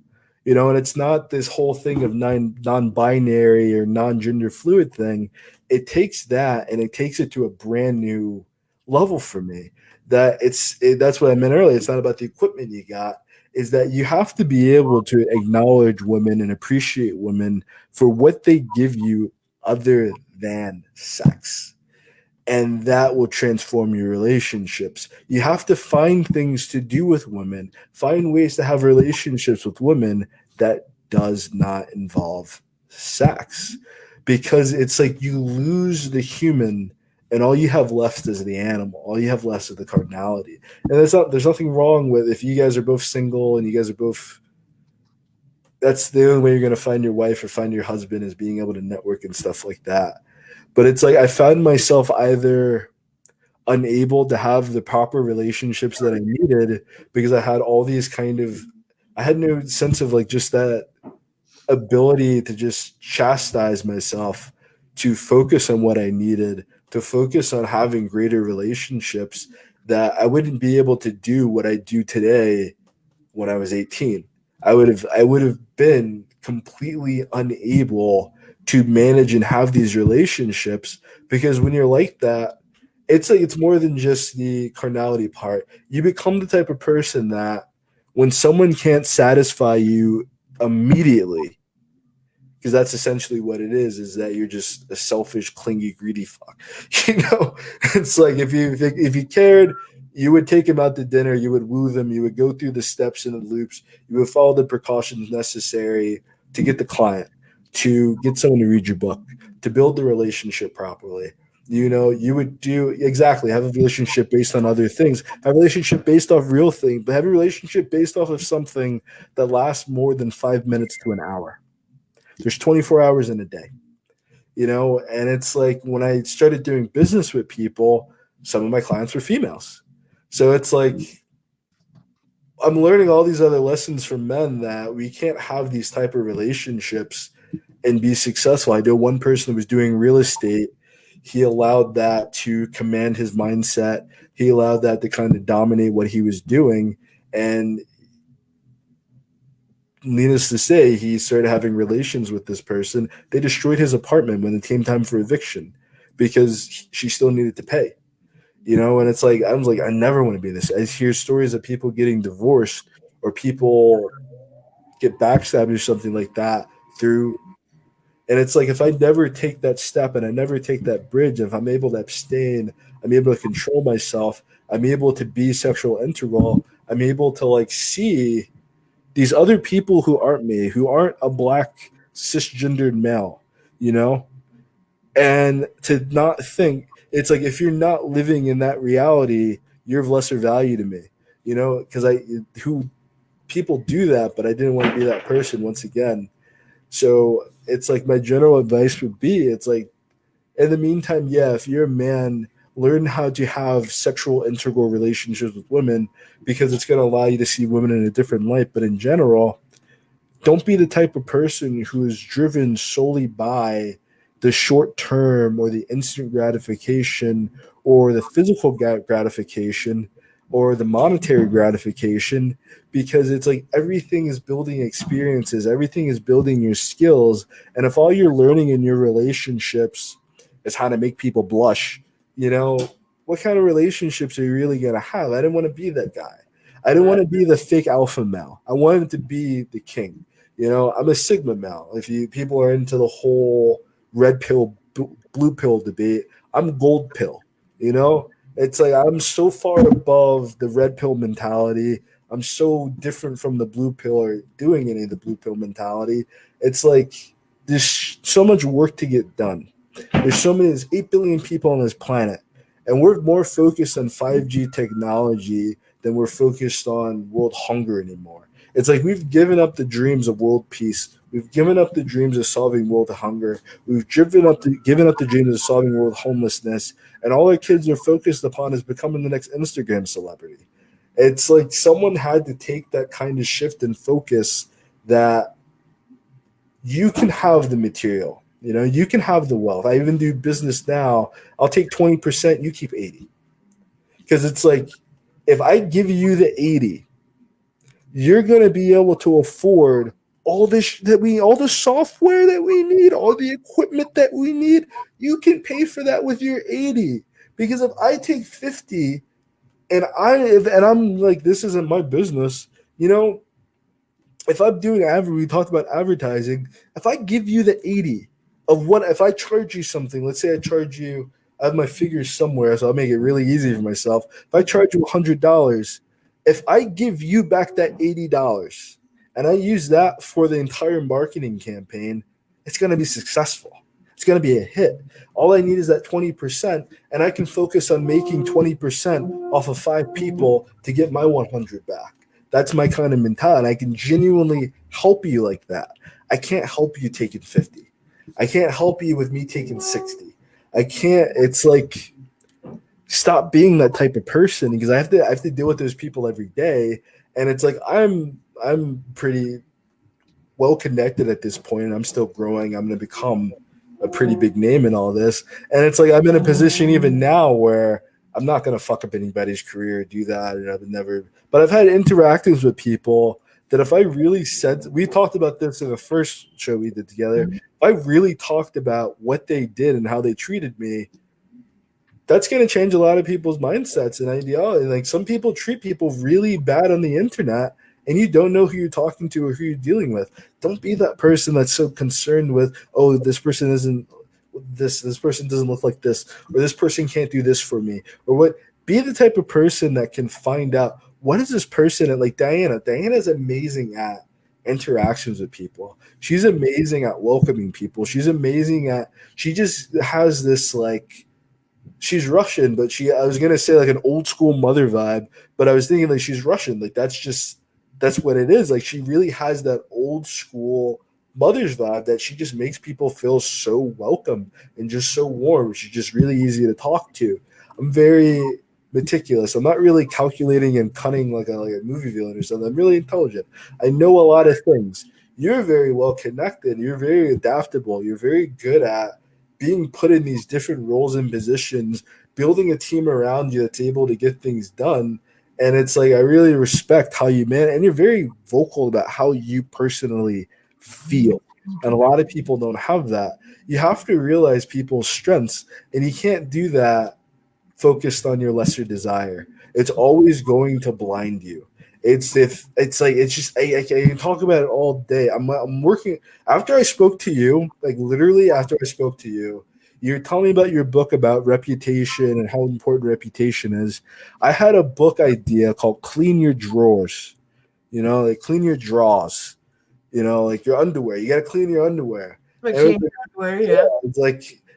and it's not this whole thing of non-binary or non-gender fluid thing. It takes that and it takes it to a brand new level for me. That's what I meant earlier. It's not about the equipment you got, is that you have to be able to acknowledge women and appreciate women for what they give you other than sex. And that will transform your relationships. You have to find things to do with women, find ways to have relationships with women that does not involve sex, because it's like you lose the human and all you have left is the animal. All you have left is the carnality. And there's nothing wrong with if you guys are both single and you guys are both, that's the only way you're going to find your wife or find your husband, is being able to network and stuff like that. But it's like I found myself either unable to have the proper relationships that I needed because I had no sense of like just that ability to just chastise myself, to focus on what I needed, to focus on having greater relationships, that I wouldn't be able to do what I do today when I was 18. I would have been completely unable to manage and have these relationships, because when you're like that, it's like it's more than just the carnality part. You become the type of person that when someone can't satisfy you immediately, because that's essentially what it is that you're just a selfish, clingy, greedy fuck. It's like if you cared, you would take him out to dinner, you would woo them, you would go through the steps and the loops, you would follow the precautions necessary to get the client, to get someone to read your book, to build the relationship properly. You would do exactly, have a relationship based on other things, have a relationship based off real things, but have a relationship based off of something that lasts more than 5 minutes to an hour. There's 24 hours in a day, and it's like when I started doing business with people, some of my clients were females. So it's like I'm learning all these other lessons from men, that we can't have these type of relationships and be successful. I know one person who was doing real estate. He allowed that to command his mindset. He allowed that to kind of dominate what he was doing. And needless to say, he started having relations with this person. They destroyed his apartment when it came time for eviction because she still needed to pay. And it's like, I was like, I never want to be this. I hear stories of people getting divorced or people get backstabbed or something like that through. And it's like, if I never take that step and I never take that bridge, if I'm able to abstain, I'm able to control myself, I'm able to be sexual integral, I'm able to like see these other people who aren't me, who aren't a black cisgendered male, you know, and to not think, it's like if you're not living in that reality, you're of lesser value to me, because who people do that, but I didn't want to be that person once again. So it's like my general advice would be, it's like, in the meantime, yeah, if you're a man, learn how to have sexual integral relationships with women, because it's going to allow you to see women in a different light. But in general, don't be the type of person who is driven solely by the short term or the instant gratification or the physical gratification or the monetary gratification, because it's like everything is building experiences, everything is building your skills. And if all you're learning in your relationships is how to make people blush, what kind of relationships are you really going to have? I didn't want to be that guy. I didn't want to be the fake alpha male. I wanted to be the king. I'm a Sigma male. If people are into the whole red pill, blue pill debate, I'm gold pill. It's like I'm so far above the red pill mentality. I'm so different from the blue pill or doing any of the blue pill mentality. It's like there's so much work to get done. There's 8 billion people on this planet, and we're more focused on 5G technology than we're focused on world hunger anymore. It's like we've given up the dreams of world peace. We've given up the dreams of solving world hunger. We've given up the dreams of solving world homelessness. And all our kids are focused upon is becoming the next Instagram celebrity. It's like someone had to take that kind of shift and focus, that you can have the material. You can have the wealth. I even do business now. I'll take 20%, you keep 80. Because it's like, if I give you the 80, you're going to be able to afford all the software that we need, all the equipment that we need. You can pay for that with your 80. Because if I take 50 and I'm like, this isn't my business, if I'm doing we talked about advertising, if I give you the 80 of what, if I charge you something, let's say I have my figures somewhere, so I'll make it really easy for myself. If I charge you $100, if I give you back that $80 and I use that for the entire marketing campaign, it's going to be successful. It's going to be a hit. All I need is that 20%, and I can focus on making 20% off of 5 people to get my 100 back. That's my kind of mentality. I can genuinely help you like that. I can't help you taking 50. I can't help you with me taking 60. I can't. It's like stop being that type of person, because I have to deal with those people every day. And it's like I'm pretty well connected at this point, and I'm still growing. I'm going to become a pretty big name in all this. And it's like I'm in a position even now where I'm not going to fuck up anybody's career, do that. And I've never, but I've had interactions with people that if I really said, we talked about this in the first show we did together. If I really talked about what they did and how they treated me, that's going to change a lot of people's mindsets and ideology. Like some people treat people really bad on the internet, and you don't know who you're talking to or who you're dealing with. Don't be that person that's so concerned with, oh, this person isn't this person doesn't look like this, or this person can't do this for me, or what. Be the type of person that can find out what is this person at. Like Diana's amazing at interactions with people. She's amazing at welcoming people. She's amazing at, she just has this like, she's Russian, but I was gonna say like an old school mother vibe, but I was thinking like she's Russian. Like that's what it is. Like she really has that old school mother's vibe that she just makes people feel so welcome and just so warm. She's just really easy to talk to. I'm very meticulous. I'm not really calculating and cunning like a movie villain or something. I'm really intelligent. I know a lot of things. You're very well connected. You're very adaptable. You're very good at being put in these different roles and positions, building a team around you that's able to get things done. And it's like, I really respect how you man, and you're very vocal about how you personally feel. And a lot of people don't have that. You have to realize people's strengths, and you can't do that focused on your lesser desire. It's always going to blind you. It's just I can talk about it all day. I'm working after I spoke to you, like literally after I spoke to you. You're telling me about your book about reputation and how important reputation is. I had a book idea called Clean Your Drawers. Like clean your drawers. Like your underwear. You got to clean your underwear. Underwear, yeah.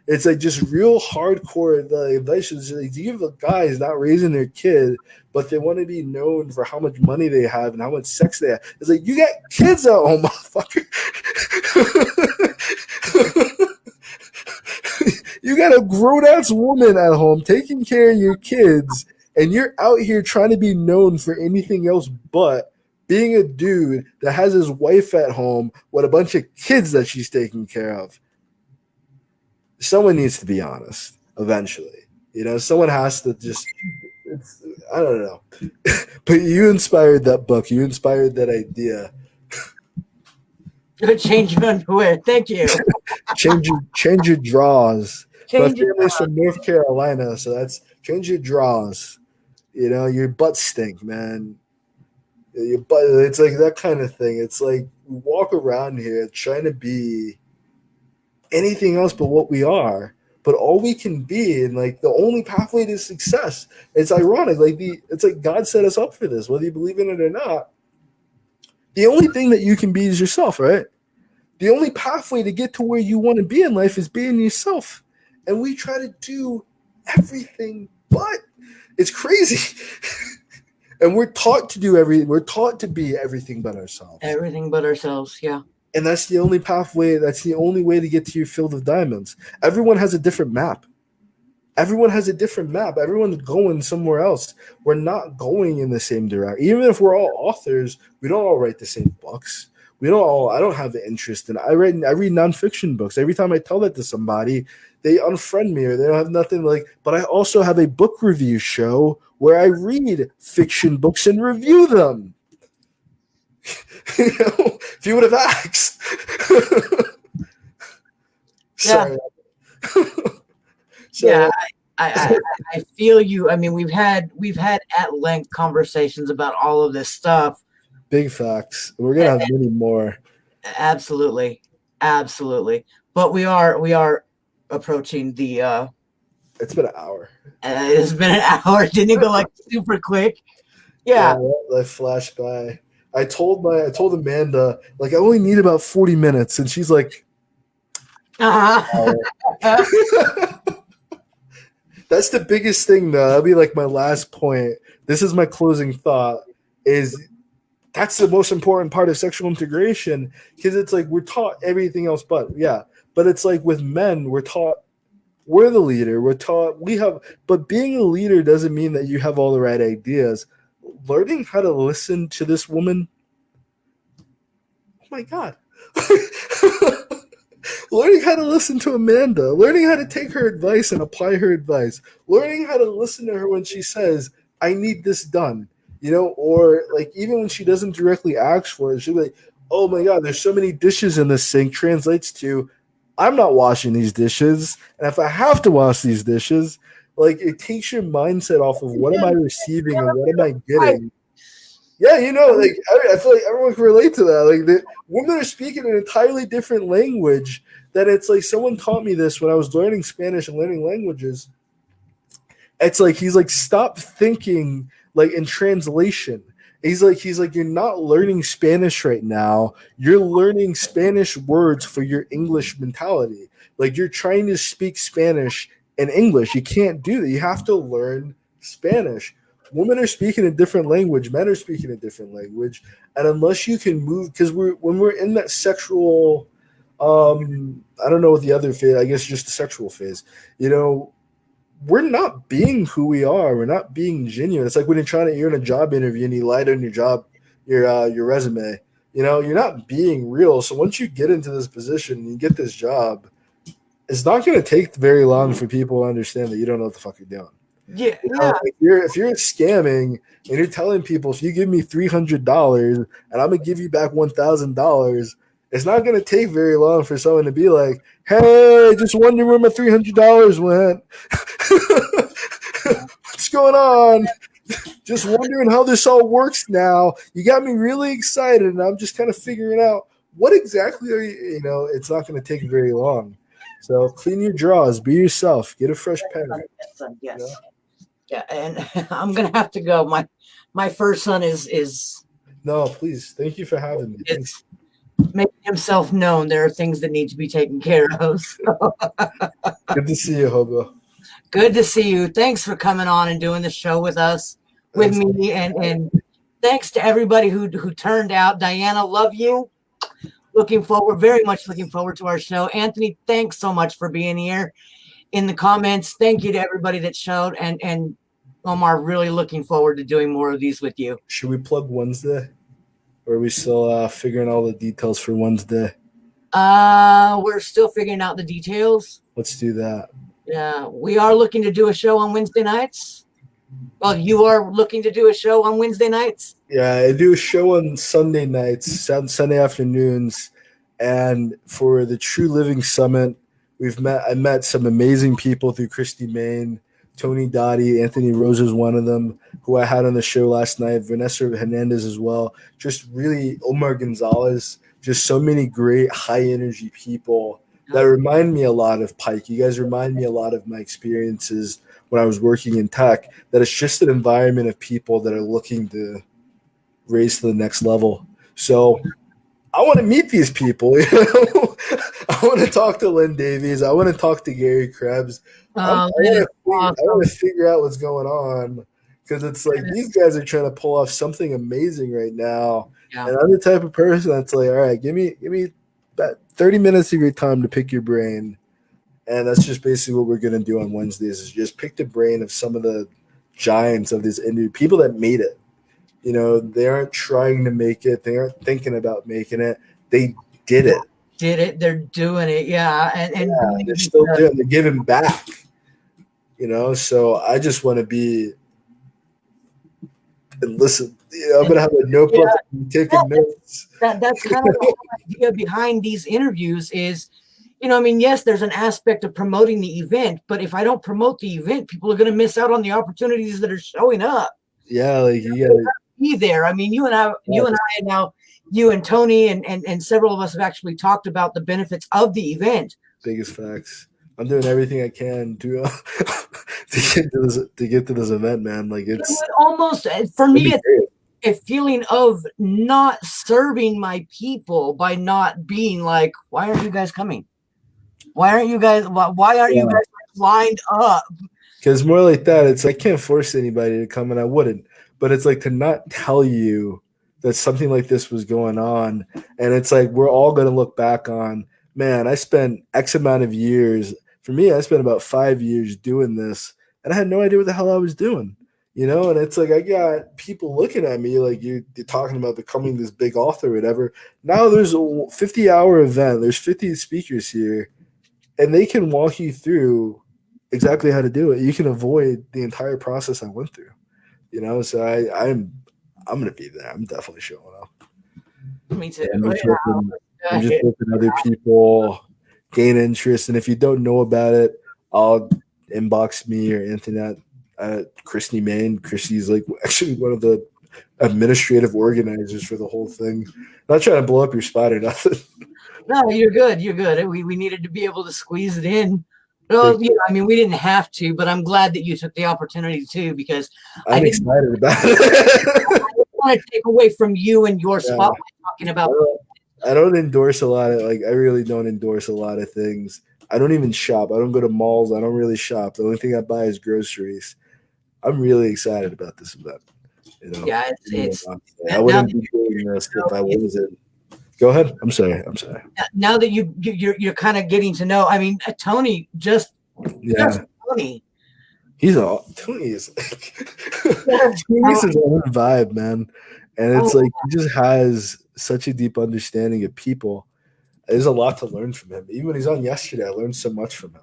It's like just real hardcore advice is like, to give the guys not raising their kid, but they want to be known for how much money they have and how much sex they have. It's like, you got kids at home, motherfucker. You got a grown-ass woman at home taking care of your kids, and you're out here trying to be known for anything else but being a dude that has his wife at home with a bunch of kids that she's taking care of. Someone needs to be honest eventually. Someone has to just, I don't know. But you inspired that book. You inspired that idea. Change your underwear. Thank you. change your draws. Change My family's from North Carolina, so that's change your draws. Your butt stink, man. Your butt, it's like that kind of thing. It's like we walk around here trying to be anything else but what we are, but all we can be, and like the only pathway to success. It's ironic, it's like God set us up for this, whether you believe in it or not. The only thing that you can be is yourself, right? The only pathway to get to where you want to be in life is being yourself, and we try to do everything but. It's crazy. And we're taught to be everything but ourselves. Everything but ourselves, yeah. And that's the only pathway. That's the only way to get to your field of diamonds. Everyone has a different map. Everyone's going somewhere else. We're not going in the same direction. Even if we're all authors, we don't all write the same books. I don't have the interest in it. I read nonfiction books. Every time I tell that to somebody, they unfriend me or they don't have nothing but I also have a book review show where I read fiction books and review them. If you would have asked. Sorry. Yeah, I feel you. I mean, we've had at length conversations about all of this stuff. Big facts. We're gonna have many more. Absolutely. But we are approaching the. It's been an hour. It's been an hour. Didn't it go like super quick? Yeah. I flashed by. I told Amanda I only need about 40 minutes, and she's like, uh-huh. That's the biggest thing, though. That'll be my last point. This is my closing thought. That's the most important part of sexual integration, because it's we're taught everything else but it's with men, we're taught we're the leader. We're taught we have, but being a leader doesn't mean that you have all the right ideas. Learning how to listen to this woman, oh my god. Learning how to listen to Amanda, learning how to take her advice and apply her advice, learning how to listen to her when she says, I need this done, or like even when she doesn't directly ask for it, she'll be like, oh my God, there's so many dishes in the sink, translates to, I'm not washing these dishes. And if I have to wash these dishes, like it takes your mindset off of what am I receiving and what am I getting. Yeah, like I feel like everyone can relate to that. Like the women are speaking an entirely different language. That it's like someone taught me this when I was learning Spanish and learning languages. It's like he's like stop thinking like in translation. He's like you're not learning Spanish right now. You're learning Spanish words for your English mentality. Like you're trying to speak Spanish in English. You can't do that. You have to learn Spanish. Women are speaking a different language. Men are speaking a different language. And unless you can move, because when we're in that sexual, I don't know what the other phase. I guess just the sexual phase. We're not being who we are. We're not being genuine. It's like when you're in a job interview and you lied on your resume. You're not being real. So once you get into this position and you get this job, it's not going to take very long for people to understand that you don't know what the fuck you're doing. Yeah, If you're scamming and you're telling people if you give me $300 and I'm gonna give you back $1,000, it's not gonna take very long for someone to be like, "Hey, just wondering where my $300 went. What's going on? Just wondering how this all works now. You got me really excited, and I'm just kind of figuring out what exactly are you. It's not gonna take very long. So clean your drawers, be yourself, get a fresh pen. Yes. Yeah, and I'm gonna have to go. My first son is No, please. Thank you for having me. it's making himself known. There are things that need to be taken care of. So. Good to see you, Hobo. Good to see you. Thanks for coming on and doing the show with us, with me, and thanks to everybody who turned out. Diana, love you. Very much looking forward to our show. Anthony, thanks so much for being here. In the comments, thank you to everybody that showed, and Omar, really looking forward to doing more of these with you. Should we plug Wednesday? Or are we still figuring all the details for Wednesday? We're still figuring out the details. Let's do that. Yeah, we are looking to do a show on Wednesday nights. Well, you are looking to do a show on Wednesday nights? Yeah, I do a show on Sunday nights, Sunday afternoons, and for the True Living Summit, I met some amazing people through Christy Main, Tony Dottie, Anthony Rose is one of them, who I had on the show last night, Vanessa Hernandez as well. Just really Omar Gonzalez, just so many great high energy people that remind me a lot of Pike. You guys remind me a lot of my experiences when I was working in tech, that it's just an environment of people that are looking to raise to the next level. So I want to meet these people. I want to talk to Lynn Davies. I want to talk to Gary Krebs. I want to figure out what's going on, because it's like these guys are trying to pull off something amazing right now. Yeah. And I'm the type of person that's like, all right, give me about 30 minutes of your time to pick your brain. And that's just basically what we're going to do on Wednesdays, is just pick the brain of some of the giants of this industry, people that made it. They aren't trying to make it. They aren't thinking about making it. They did it. They're doing it. Yeah. And they're still doing it. They're giving back. So I just want to be and listen. I'm going to have a notebook and taking notes. That's kind of the whole idea behind these interviews is, yes, there's an aspect of promoting the event, but if I don't promote the event, people are going to miss out on the opportunities that are showing up. Yeah, like you got to be there. I mean, you and I, now you and Tony and several of us have actually talked about the benefits of the event. Biggest facts. I'm doing everything I can to get to this event, man. Like it's almost for me, it's a feeling of not serving my people by not being like, why aren't you guys coming? Why aren't you guys lined up? Because more like that, it's I can't force anybody to come, and I wouldn't. But it's like to not tell you that something like this was going on, and it's like we're all going to look back on, man, I spent X amount of years for me, I spent about 5 years doing this, and I had no idea what the hell I was doing. And it's like I got people looking at me like you're talking about becoming this big author or whatever. Now there's a 50-hour event. There's 50 speakers here, and they can walk you through exactly how to do it. You can avoid the entire process I went through. So I'm gonna be there. I'm definitely showing up. Me too. I'm just hoping other people gain interest, and if you don't know about it, I'll inbox me or Anthony at Christy Main. Christy's like actually one of the administrative organizers for the whole thing. Not trying to blow up your spot or nothing. No, you're good. You're good. We needed to be able to squeeze it in. Well, I mean, we didn't have to, but I'm glad that you took the opportunity too, because I'm excited about it. I didn't want to take away from you and your spotlight talking about. I don't endorse a lot of I really don't endorse a lot of things. I don't even shop. I don't go to malls. I don't really shop. The only thing I buy is groceries. I'm really excited about this event. Yeah, it's I wouldn't be doing this if I wasn't. Go ahead. I'm sorry. Now that you're kind of getting to know, I mean, Tony just Tony. Tony is Tony's his own vibe, man. And it's like he just has such a deep understanding of people. There's a lot to learn from him. Even when he's on yesterday, I learned so much from him.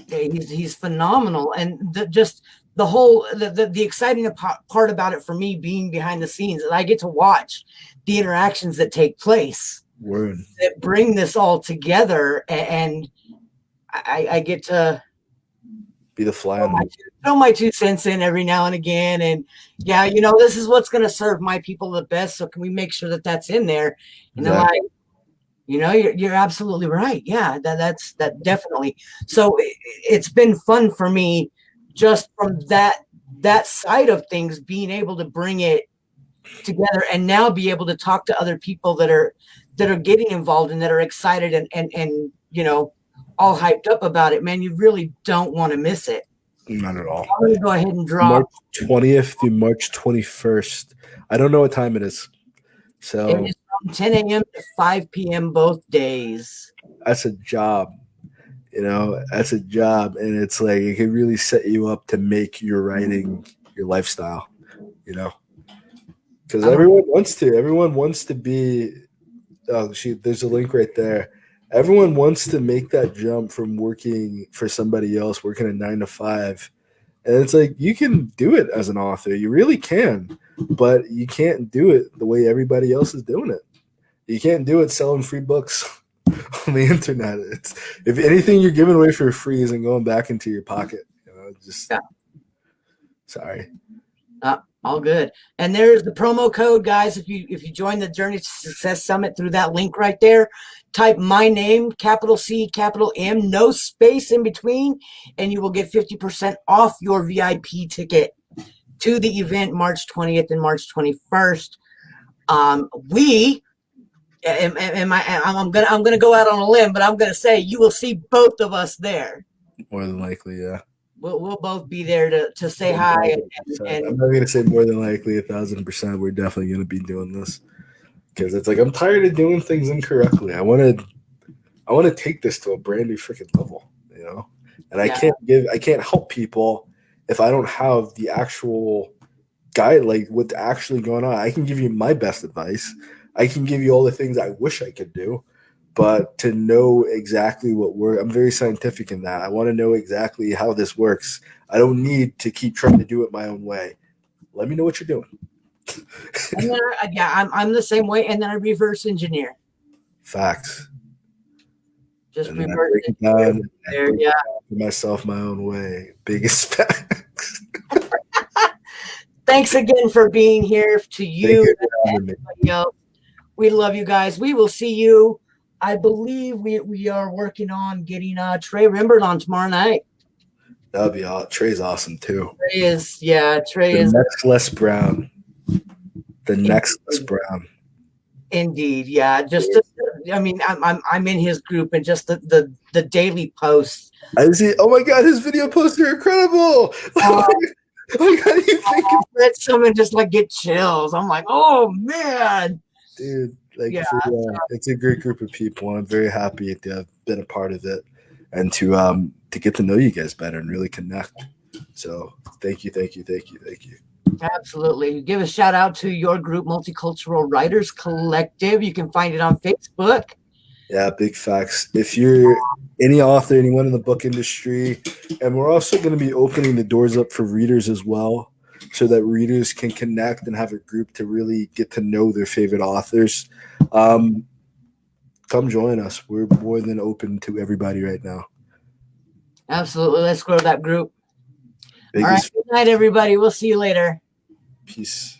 He's phenomenal, and the whole the exciting part about it for me being behind the scenes is I get to watch the interactions that take place that bring this all together, and I get to be the fly on throw my 2 cents in every now and again, and this is what's going to serve my people the best, so can we make sure that that's in there? And they're like, you're absolutely right. Yeah, that's definitely. So it's been fun for me just from that side of things, being able to bring it together and now be able to talk to other people that are getting involved and that are excited and all hyped up about it. Man, you really don't want to miss it. Not at all. I'm going to go ahead and drop March 20th through March 21st. I don't know what time it is. So it is from 10 a.m. to 5 p.m. both days. That's a job. That's a job. And it's like it can really set you up to make your writing your lifestyle, Because everyone wants to be there's a link right there. Everyone wants to make that jump from working for somebody else, working a 9 to 5. And it's like you can do it as an author. You really can. But you can't do it the way everybody else is doing it. You can't do it selling free books on the internet. If anything you're giving away for free isn't going back into your pocket. Sorry. All good. And there's the promo code, guys. If you join the Journey to Success Summit through that link right there, type my name, capital C, capital M, no space in between, and you will get 50% off your VIP ticket to the event March 20th and March 21st. I'm gonna go out on a limb, but I'm gonna say you will see both of us there. More than likely, yeah. We'll both be there to say hi. And I'm not going to say more than likely 1,000%. We're definitely going to be doing this because it's like I'm tired of doing things incorrectly. I want to take this to a brand new freaking level, And I can't help people if I don't have the actual guide, like what's actually going on. I can give you my best advice. I can give you all the things I wish I could do. But to know exactly I'm very scientific in that. I want to know exactly how this works. I don't need to keep trying to do it my own way. Let me know what you're doing. And then, I'm the same way. And then I reverse engineer. Facts. Just and reverse it down. There, myself my own way. Biggest facts. Thanks again for being here. To you and everybody else. We love you guys. We will see you. I believe we are working on getting Trey Rembert on tomorrow night. That'll be all. Trey's awesome too. Trey is. Next Les Brown. The next Les Brown. Indeed, yeah. I'm in his group, and just the daily posts. I see. Oh my God, his video posts are incredible. Oh my God, you think let someone just get chills. I'm like, oh man, dude. It's a great group of people, and I'm very happy to have been a part of it. and to get to know you guys better and really connect. So thank you. Absolutely. Give a shout out to your group, Multicultural Writers Collective. You can find it on Facebook. Yeah, big facts. If you're any author, anyone in the book industry, and we're also going to be opening the doors up for readers as well, so that readers can connect and have a group to really get to know their favorite authors. Come join us. We're more than open to everybody right now. Absolutely. Let's grow that group. All right. Biggest Good night, everybody. We'll see you later. peace.